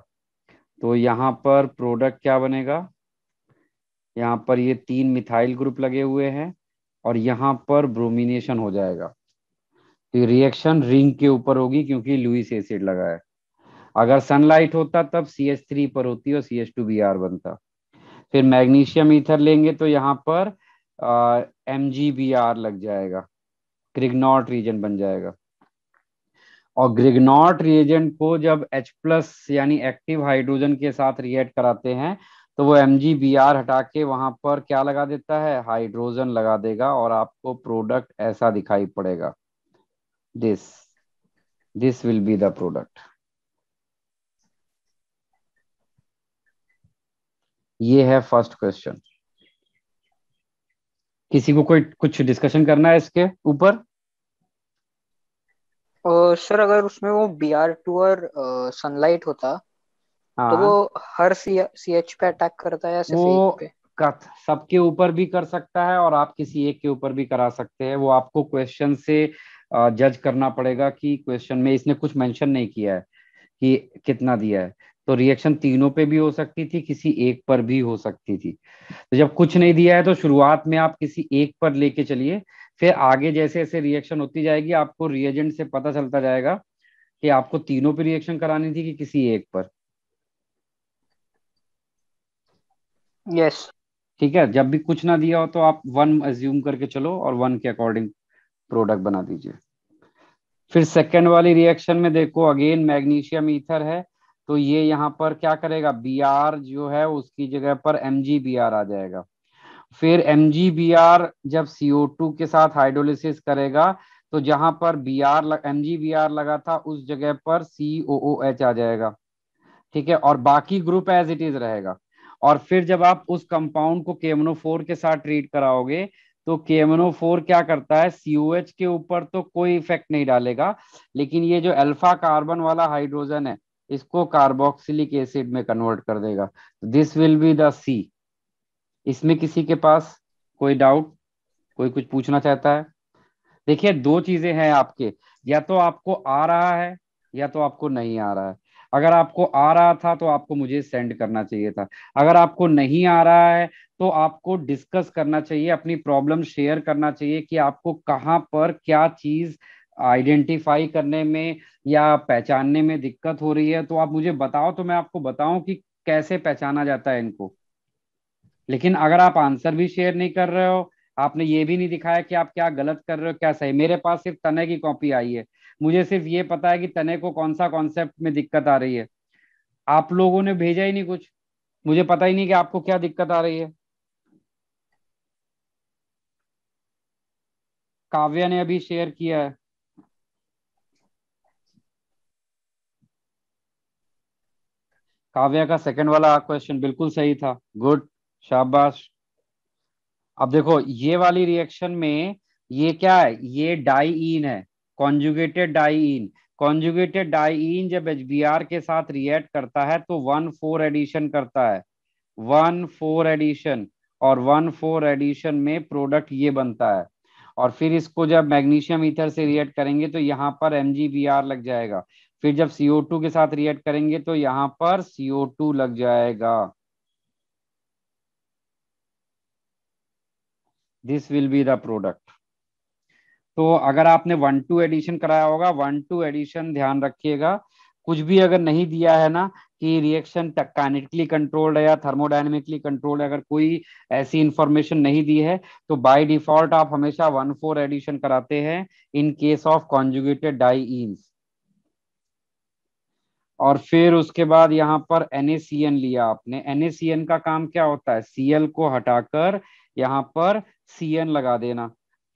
तो यहाँ पर प्रोडक्ट क्या बनेगा, यहाँ पर ये 3 मिथाइल ग्रुप लगे हुए हैं और यहाँ पर ब्रोमिनेशन हो जाएगा। तो रिएक्शन रिंग के ऊपर होगी क्योंकि लुईस एसिड लगा है। अगर सनलाइट होता तब CH3 पर होती और CH2Br बनता। फिर मैग्नीशियम ईथर लेंगे तो यहाँ पर MgBr लग जाएगा, ग्रिग्नॉट रीजन बन जाएगा। और ग्रिग्नॉट रिएजेंट को जब H+ यानी एक्टिव हाइड्रोजन के साथ रिएक्ट कराते हैं तो वो MgBr हटा के वहां पर क्या लगा देता है, हाइड्रोजन लगा देगा, और आपको प्रोडक्ट ऐसा दिखाई पड़ेगा। This this will be the product. ये है फर्स्ट क्वेश्चन। किसी को कोई कुछ डिस्कशन करना है इसके ऊपर? और सर अगर उसमें वो Br2 और सनलाइट होता तो वो हाँ, हर CH पे अटैक करता है या सिर्फ एक वो पे? कथ सबके ऊपर भी कर सकता है और आप किसी एक के ऊपर भी करा सकते हैं। वो आपको क्वेश्चन से जज करना पड़ेगा कि क्वेश्चन में इसने कुछ मेंशन नहीं किया है कि कितना दिया है, तो रिएक्शन तीनों पे भी हो सकती थी, किसी एक पर भी हो सकती थी। तो जब कुछ नहीं दिया है तो शुरुआत में आप किसी एक पर लेके चलिए, फिर आगे जैसे जैसे रिएक्शन होती जाएगी आपको रिएजेंट से पता चलता जाएगा कि आपको तीनों पे रिएक्शन करानी थी कि किसी एक पर। यस। ठीक है, जब भी कुछ ना दिया हो तो आप 1 अज्यूम करके चलो और 1 के अकॉर्डिंग प्रोडक्ट बना दीजिए। फिर सेकेंड वाली रिएक्शन में देखो अगेन मैग्नीशियम ईथर है, तो ये यहाँ पर क्या करेगा, Br जो है उसकी जगह पर MgBr आ जाएगा। फिर MgBr जब CO2 के साथ हाइड्रोलिसिस करेगा तो जहां पर MgBr लगा था उस जगह पर COOH आ जाएगा। ठीक है, और बाकी ग्रुप एज इट इज रहेगा। और फिर जब आप उस कंपाउंड को KMnO4 के साथ ट्रीट कराओगे तो KMnO4 क्या करता है, COH के ऊपर तो कोई इफेक्ट नहीं डालेगा, लेकिन ये जो अल्फा कार्बन वाला हाइड्रोजन है इसको कार्बोक्सिलिक एसिड में कन्वर्ट कर देगा। This will be the C। इसमें किसी के पास कोई डाउट, कोई कुछ पूछना चाहता है? देखिए दो चीजें हैं आपके, या तो आपको आ रहा है या तो आपको नहीं आ रहा है। अगर आपको आ रहा था तो आपको मुझे सेंड करना चाहिए था, अगर आपको नहीं आ रहा है तो आपको डिस्कस करना चाहिए, अपनी प्रॉब्लम शेयर करना चाहिए कि आपको कहाँ पर क्या चीज आइडेंटिफाई करने में या पहचानने में दिक्कत हो रही है, तो आप मुझे बताओ तो मैं आपको बताऊं कि कैसे पहचाना जाता है इनको। लेकिन अगर आप आंसर भी शेयर नहीं कर रहे हो, आपने ये भी नहीं दिखाया कि आप क्या गलत कर रहे हो क्या सही, मेरे पास सिर्फ तने की कॉपी आई है, मुझे सिर्फ ये पता है कि तने को कौन सा कॉन्सेप्ट में दिक्कत आ रही है। आप लोगों ने भेजा ही नहीं कुछ, मुझे पता ही नहीं कि आपको क्या दिक्कत आ रही है। काव्या ने अभी शेयर किया है। काव्या का सेकंड वाला क्वेश्चन बिल्कुल सही था, गुड, शाबाश। अब देखो ये वाली रिएक्शन में ये क्या है, ये डाईईन है, कॉन्जुगेटेड डाईईन। कॉन्जुगेटेड डाईईन जब HBr के साथ रिएक्ट करता है तो 1,4 एडिशन करता है, 1,4 एडिशन, और 1,4 एडिशन में प्रोडक्ट ये बनता है। और फिर इसको जब मैग्नीशियम ईथर से रिएक्ट करेंगे तो यहाँ पर MgBr लग जाएगा। फिर जब CO2 के साथ रिएक्ट करेंगे तो यहाँ पर CO2 लग जाएगा। This will be the product. तो अगर आपने 1,2 एडिशन कराया होगा, 1,2 एडिशन ध्यान रखिएगा। कुछ भी अगर नहीं दिया है ना कि रिएक्शन काइनेटिकली कंट्रोल्ड है या थर्मोडायनेमिकली कंट्रोल्ड है, अगर कोई ऐसी इंफॉर्मेशन नहीं दी है तो बाय डिफॉल्ट आप हमेशा 1,4 एडिशन कराते हैं इन केस ऑफ कॉन्जुगेटेड डाईईन्स। और फिर उसके बाद यहाँ पर NaCN लिया आपने। NaCN का काम क्या होता है, Cl को हटाकर यहाँ पर Cn लगा देना,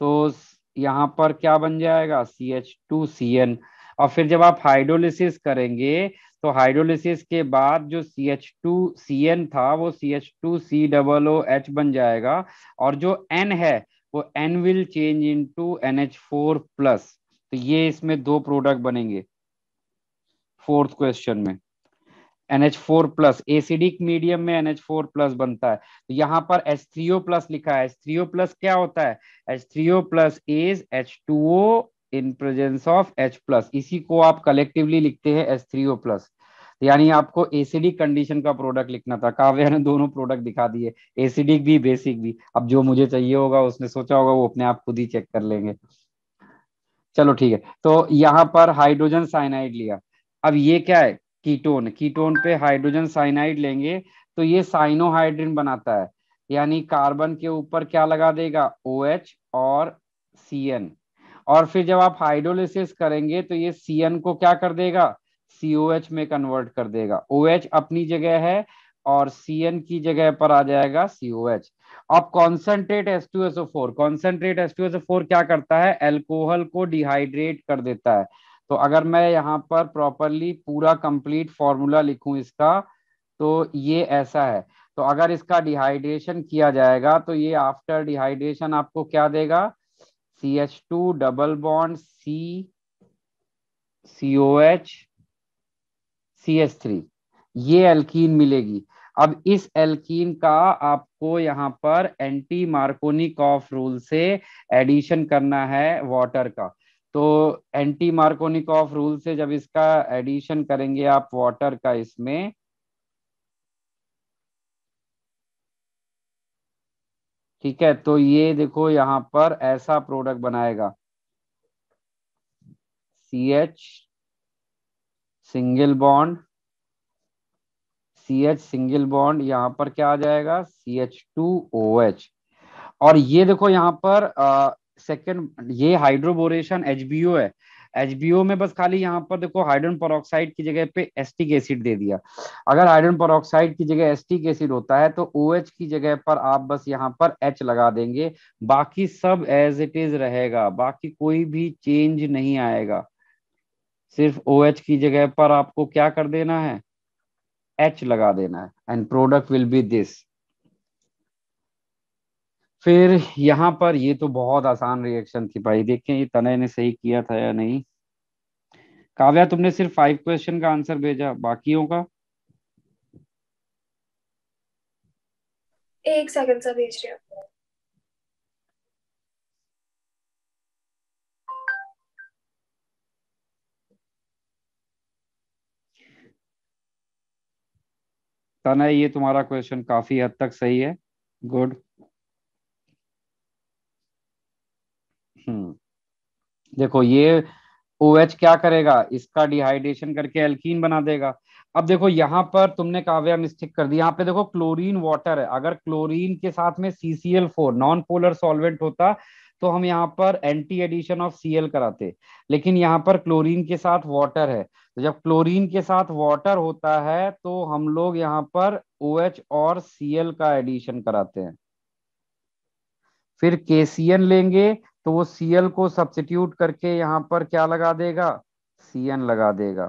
तो यहाँ पर क्या बन जाएगा, CH2CN। और फिर जब आप हाइड्रोलिसिस करेंगे तो हाइड्रोलिसिस के बाद जो CH2CN था वो CH2COOH बन जाएगा, और जो N है वो N will change into NH4+। तो ये इसमें दो प्रोडक्ट बनेंगे। फोर्थ क्वेश्चन में। NH4 प्लस, एसिडिक मीडियम में NH4 प्लस बनता है। तो यहाँ पर H3O प्लस लिखा है। H3O प्लस क्या होता है? H3O plus is H2O in presence of H plus, इसी को आप कलेक्टिवली लिखते हैं H3O प्लस। यानी आपको एसिडिक कंडीशन का प्रोडक्ट लिखना था। काव्या ने दोनों प्रोडक्ट दिखा दिए, एसिडिक भी बेसिक भी। अब जो मुझे चाहिए होगा, उसने सोचा होगा, वो अपने आप खुद ही चेक कर लेंगे। चलो ठीक है, तो यहाँ पर हाइड्रोजन साइनाइड लिया। अब ये क्या है? कीटोन। कीटोन पे हाइड्रोजन साइनाइड लेंगे तो ये साइनोहाइड्रिन बनाता है। यानी कार्बन के ऊपर क्या लगा देगा? OH और CN। और फिर जब आप हाइड्रोलिसिस करेंगे तो ये CN को क्या कर देगा? COH में कन्वर्ट कर देगा। OH अपनी जगह है और CN की जगह पर आ जाएगा COH। अब कॉन्सेंट्रेट H2SO4, कॉन्सेंट्रेट H2SO4 क्या करता है? अल्कोहल को डिहाइड्रेट कर देता है। तो अगर मैं यहाँ पर प्रॉपरली पूरा कंप्लीट फॉर्मूला लिखूं इसका, तो ये ऐसा है। तो अगर इसका डिहाइड्रेशन किया जाएगा तो ये आफ्टर डिहाइड्रेशन आपको क्या देगा? CH2 double bond COH CH3, ये एल्कीन मिलेगी। अब इस एल्कीन का आपको यहाँ पर एंटी मार्कोनिकॉफ रूल से एडिशन करना है वाटर का। तो एंटी मार्कोनिकॉफ रूल से जब इसका एडिशन करेंगे आप वाटर का इसमें, ठीक है, तो ये देखो यहाँ पर ऐसा प्रोडक्ट बनाएगा। CH single bond, CH single bond, यहाँ पर क्या आ जाएगा? CH2OH। और ये देखो यहाँ पर सेकंड, ये हाइड्रोबोरेशन HBO है। HBO में बस खाली यहाँ पर देखो हाइड्रोजन पेरोक्साइड की जगह पे एस्टिक एसिड दे दिया। अगर हाइड्रोजन पेरोक्साइड की जगह एस्टिक एसिड होता है तो OH की जगह पर आप बस यहाँ पर H लगा देंगे, बाकी सब एज इट इज रहेगा, बाकी कोई भी चेंज नहीं आएगा। सिर्फ OH की जगह पर आपको क्या कर देना है? H लगा देना है, and product will be this. फिर यहाँ पर ये तो बहुत आसान रिएक्शन थी भाई, देखें ये तनय ने सही किया था या नहीं। काव्या तुमने सिर्फ 5 क्वेश्चन का आंसर भेजा, बाकियों का? एक सेकंड से भेज रही हूँ। तनय ये तुम्हारा क्वेश्चन काफी हद तक सही है, गुड। हम्म, देखो ये OH क्या करेगा? इसका डिहाइड्रेशन करके एल्कीन बना देगा। अब देखो यहाँ पर तुमने काव्या मिस्टेक कर दी, यहाँ पे देखो क्लोरीन वाटर है। अगर क्लोरीन के साथ में CCl4 नॉन पोलर सॉल्वेंट होता तो हम यहाँ पर एंटी एडिशन ऑफ Cl कराते, लेकिन यहाँ पर क्लोरीन के साथ वाटर है। तो जब क्लोरीन के साथ वाटर होता है तो हम लोग यहाँ पर OH और Cl का एडिशन कराते हैं। फिर KCN लेंगे तो वो Cl को सब्स्टिट्यूट करके यहाँ पर क्या लगा देगा? CN लगा देगा।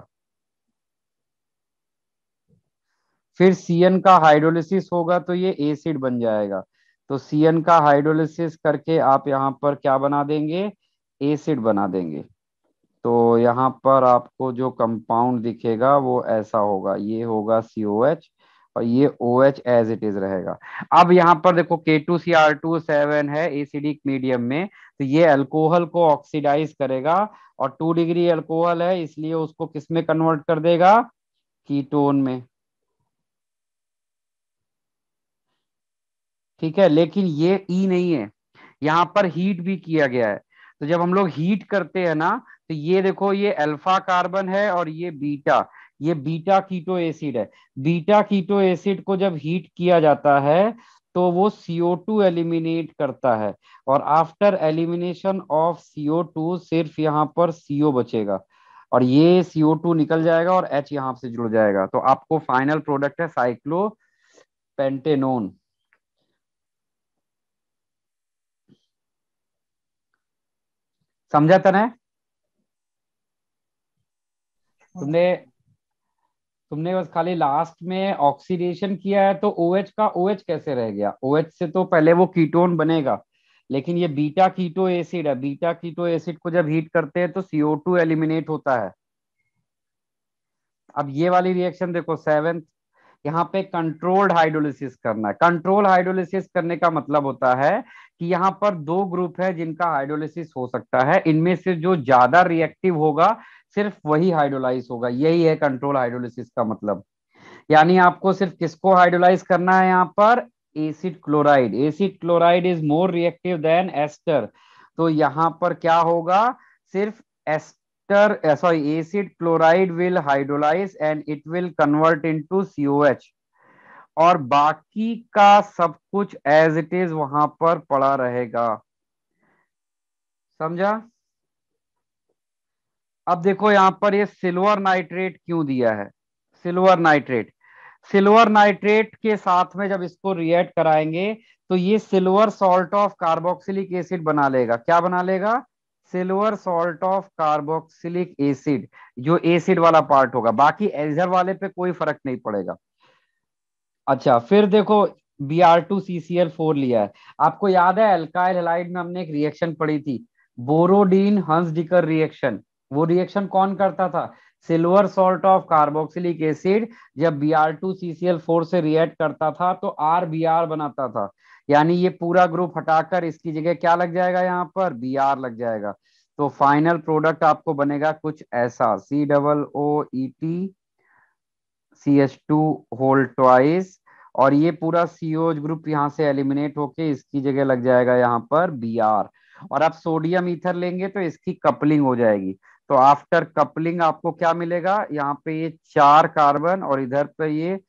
फिर CN का हाइड्रोलिसिस होगा तो ये एसिड बन जाएगा। तो CN का हाइड्रोलिसिस करके आप यहाँ पर क्या बना देंगे? एसिड बना देंगे। तो यहाँ पर आपको जो कंपाउंड दिखेगा वो ऐसा होगा, ये होगा COH और ये OH एज इट इज रहेगा। अब यहाँ पर देखो K2Cr2 7 है एसिडिक मीडियम में, तो ये अल्कोहल को ऑक्सीडाइज करेगा और 2 डिग्री अल्कोहल है इसलिए उसको किस में कन्वर्ट कर देगा? कीटोन में। ठीक है, लेकिन ये ई नहीं है, यहाँ पर हीट भी किया गया है। तो जब हम लोग हीट करते हैं ना, तो ये देखो ये अल्फा कार्बन है और ये बीटा कीटो एसिड है। बीटा कीटो एसिड को जब हीट किया जाता है तो वो CO2 एलिमिनेट करता है, और आफ्टर एलिमिनेशन ऑफ CO2 सिर्फ यहाँ पर CO बचेगा, और ये CO2 निकल जाएगा और H यहाँ से जुड़ जाएगा। तो आपको फाइनल प्रोडक्ट है साइक्लोपेंटेनोन। समझा था ना? तुमने तुमने बस खाली लास्ट में ऑक्सीडेशन किया है तो OH का OH कैसे रह गया? OH से तो पहले वो कीटोन बनेगा, लेकिन ये बीटा कीटो एसिड है। बीटा कीटो एसिड को जब हीट करते हैं तो CO2 एलिमिनेट होता है। अब ये वाली रिएक्शन देखो 7th, यहाँ पे कंट्रोल्ड हाइड्रोलिसिस करना है। कंट्रोल हाइड्रोलिसिस करने का मतलब होता है कि यहाँ पर दो ग्रुप है जिनका हाइड्रोलिसिस हो सकता है, इनमें से जो ज्यादा रिएक्टिव होगा सिर्फ वही हाइड्रोलाइज होगा, यही है कंट्रोल हाइड्रोलिसिस का मतलब। यानी आपको सिर्फ किसको हाइड्रोलाइज करना है यहाँ पर, acid chloride. Acid chloride is more reactive than ester, तो यहाँ पर क्या होगा, सिर्फ ester sorry acid chloride will hydrolyse and it will convert into COH, और बाकी का सब कुछ एज इट इज वहां पर पड़ा रहेगा। समझा? अब देखो यहाँ पर ये सिल्वर नाइट्रेट क्यों दिया है। सिल्वर नाइट्रेट, सिल्वर नाइट्रेट के साथ में जब इसको रिएक्ट कराएंगे तो ये silver salt of carboxylic acid बना लेगा। क्या बना लेगा? Silver salt of carboxylic acid, जो एसिड वाला पार्ट होगा, बाकी एजर वाले पे कोई फर्क नहीं पड़ेगा। अच्छा, फिर देखो Br2CCl4 लिया है। आपको याद है अल्काइल हैलाइड में हमने एक रिएक्शन पढ़ी थी, बोरोडीन हंसडिकर रिएक्शन। वो रिएक्शन कौन करता था? Silver salt of carboxylic acid जब Br2CCl4 से रिएक्ट करता था तो RBr बनाता था। यानी ये पूरा ग्रुप हटाकर इसकी जगह क्या लग जाएगा, यहाँ पर Br लग जाएगा। तो फाइनल प्रोडक्ट आपको बनेगा कुछ ऐसा, COOET CH2 होल ट्वाइस, और ये पूरा COH ग्रुप यहाँ से एलिमिनेट होके इसकी जगह लग जाएगा यहाँ पर Br। और आप सोडियम ईथर लेंगे तो इसकी कपलिंग हो जाएगी। तो आफ्टर कपलिंग आपको क्या मिलेगा, यहाँ पे ये 4 कार्बन और इधर पे ये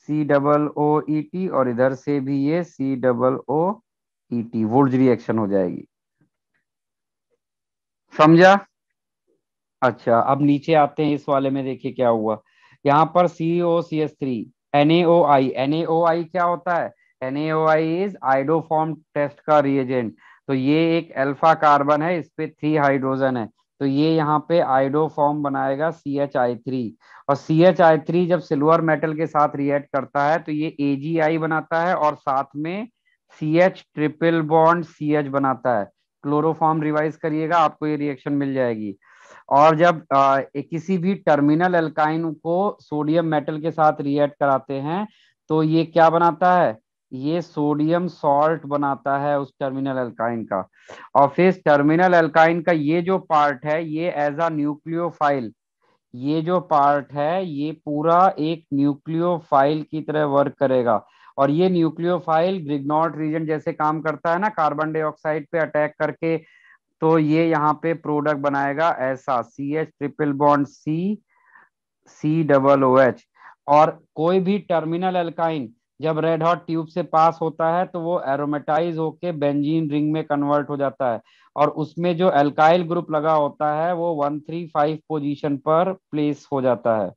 COOET और इधर से भी ये COOET, वुड्स रिएक्शन हो जाएगी। समझा? अच्छा, अब नीचे आते हैं, इस वाले में देखिए क्या हुआ। यहाँ पर COCH3 NaOI, NaOI क्या होता है? NaOI इज आइडोफॉर्म टेस्ट का रिएजेंट। तो ये एक अल्फा कार्बन है, इस पे 3 हाइड्रोजन है, तो ये यहाँ पे आइडोफॉर्म बनाएगा CHI3। और CHI3 जब सिल्वर मेटल के साथ रिएक्ट करता है तो ये AgI बनाता है और साथ में CH ट्रिपल बॉन्ड CH बनाता है। क्लोरोफॉर्म रिवाइज करिएगा, आपको ये रिएक्शन मिल जाएगी। और जब किसी भी टर्मिनल एल्काइन को सोडियम मेटल के साथ रिएक्ट कराते हैं तो ये क्या बनाता है, ये सोडियम सॉल्ट बनाता है उस टर्मिनल एल्काइन का। और फिर टर्मिनल एल्काइन का ये जो पार्ट है ये एज अ न्यूक्लियोफाइल, ये जो पार्ट है ये पूरा एक न्यूक्लियोफाइल की तरह वर्क करेगा। और ये न्यूक्लियोफाइल ग्रिग्नॉट रीजन जैसे काम करता है ना, कार्बन डाइऑक्साइड पे अटैक करके, तो ये यहाँ पे प्रोडक्ट बनाएगा ऐसा CH ट्रिपल बॉन्ड COOH। और कोई भी टर्मिनल एल्काइन जब रेड हॉट ट्यूब से पास होता है तो वो एरोमेटाइज होके बेंजीन रिंग में कन्वर्ट हो जाता है, और उसमें जो एल्काइल ग्रुप लगा होता है वो 135 पोजीशन पर प्लेस हो जाता है।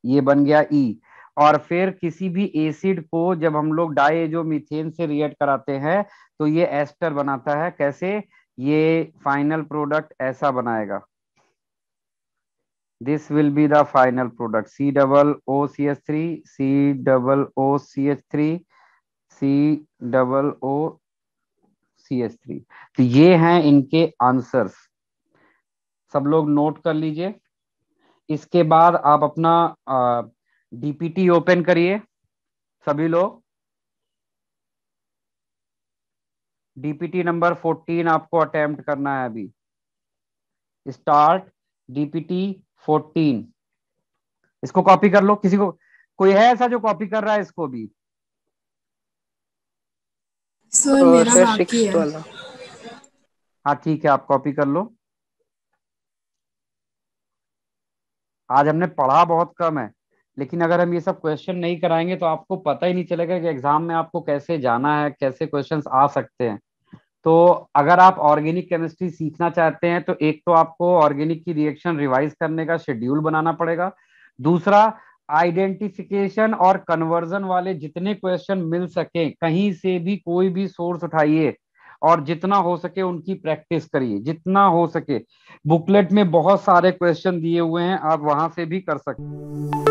ये बन गया E। और फिर किसी भी एसिड को जब हम लोग डाइएजोमीथेन से रिएक्ट कराते हैं तो ये एस्टर बनाता है। कैसे? ये फाइनल प्रोडक्ट ऐसा बनाएगा, this will be the final product, COOCH3 COOCH3 COOCH3। तो ये हैं इनके आंसर्स, सब लोग नोट कर लीजिए। इसके बाद आप अपना DPT ओपन करिए सभी लोग। DPT नंबर 14 आपको अटेम्प्ट करना है अभी। Start DPT 14। इसको कॉपी कर लो, किसी को कोई है ऐसा जो कॉपी कर रहा है इसको भी? सर मेरा सर बाकी 6th है। वाला। हाँ ठीक है, आप कॉपी कर लो। आज हमने पढ़ा बहुत कम है, लेकिन अगर हम ये सब क्वेश्चन नहीं कराएंगे तो आपको पता ही नहीं चलेगा कि एग्जाम में आपको कैसे जाना है, कैसे क्वेश्चंस आ सकते हैं। तो अगर आप ऑर्गेनिक केमिस्ट्री सीखना चाहते हैं तो एक तो आपको ऑर्गेनिक की रिएक्शन रिवाइज करने का शेड्यूल बनाना पड़ेगा। दूसरा, आइडेंटिफिकेशन और कन्वर्जन वाले जितने क्वेश्चन मिल सके कहीं से भी कोई भी सोर्स उठाइए और जितना हो सके उनकी प्रैक्टिस करिए, जितना हो सके। बुकलेट में बहुत सारे क्वेश्चन दिए हुए हैं, आप वहां से भी कर सकते हैं।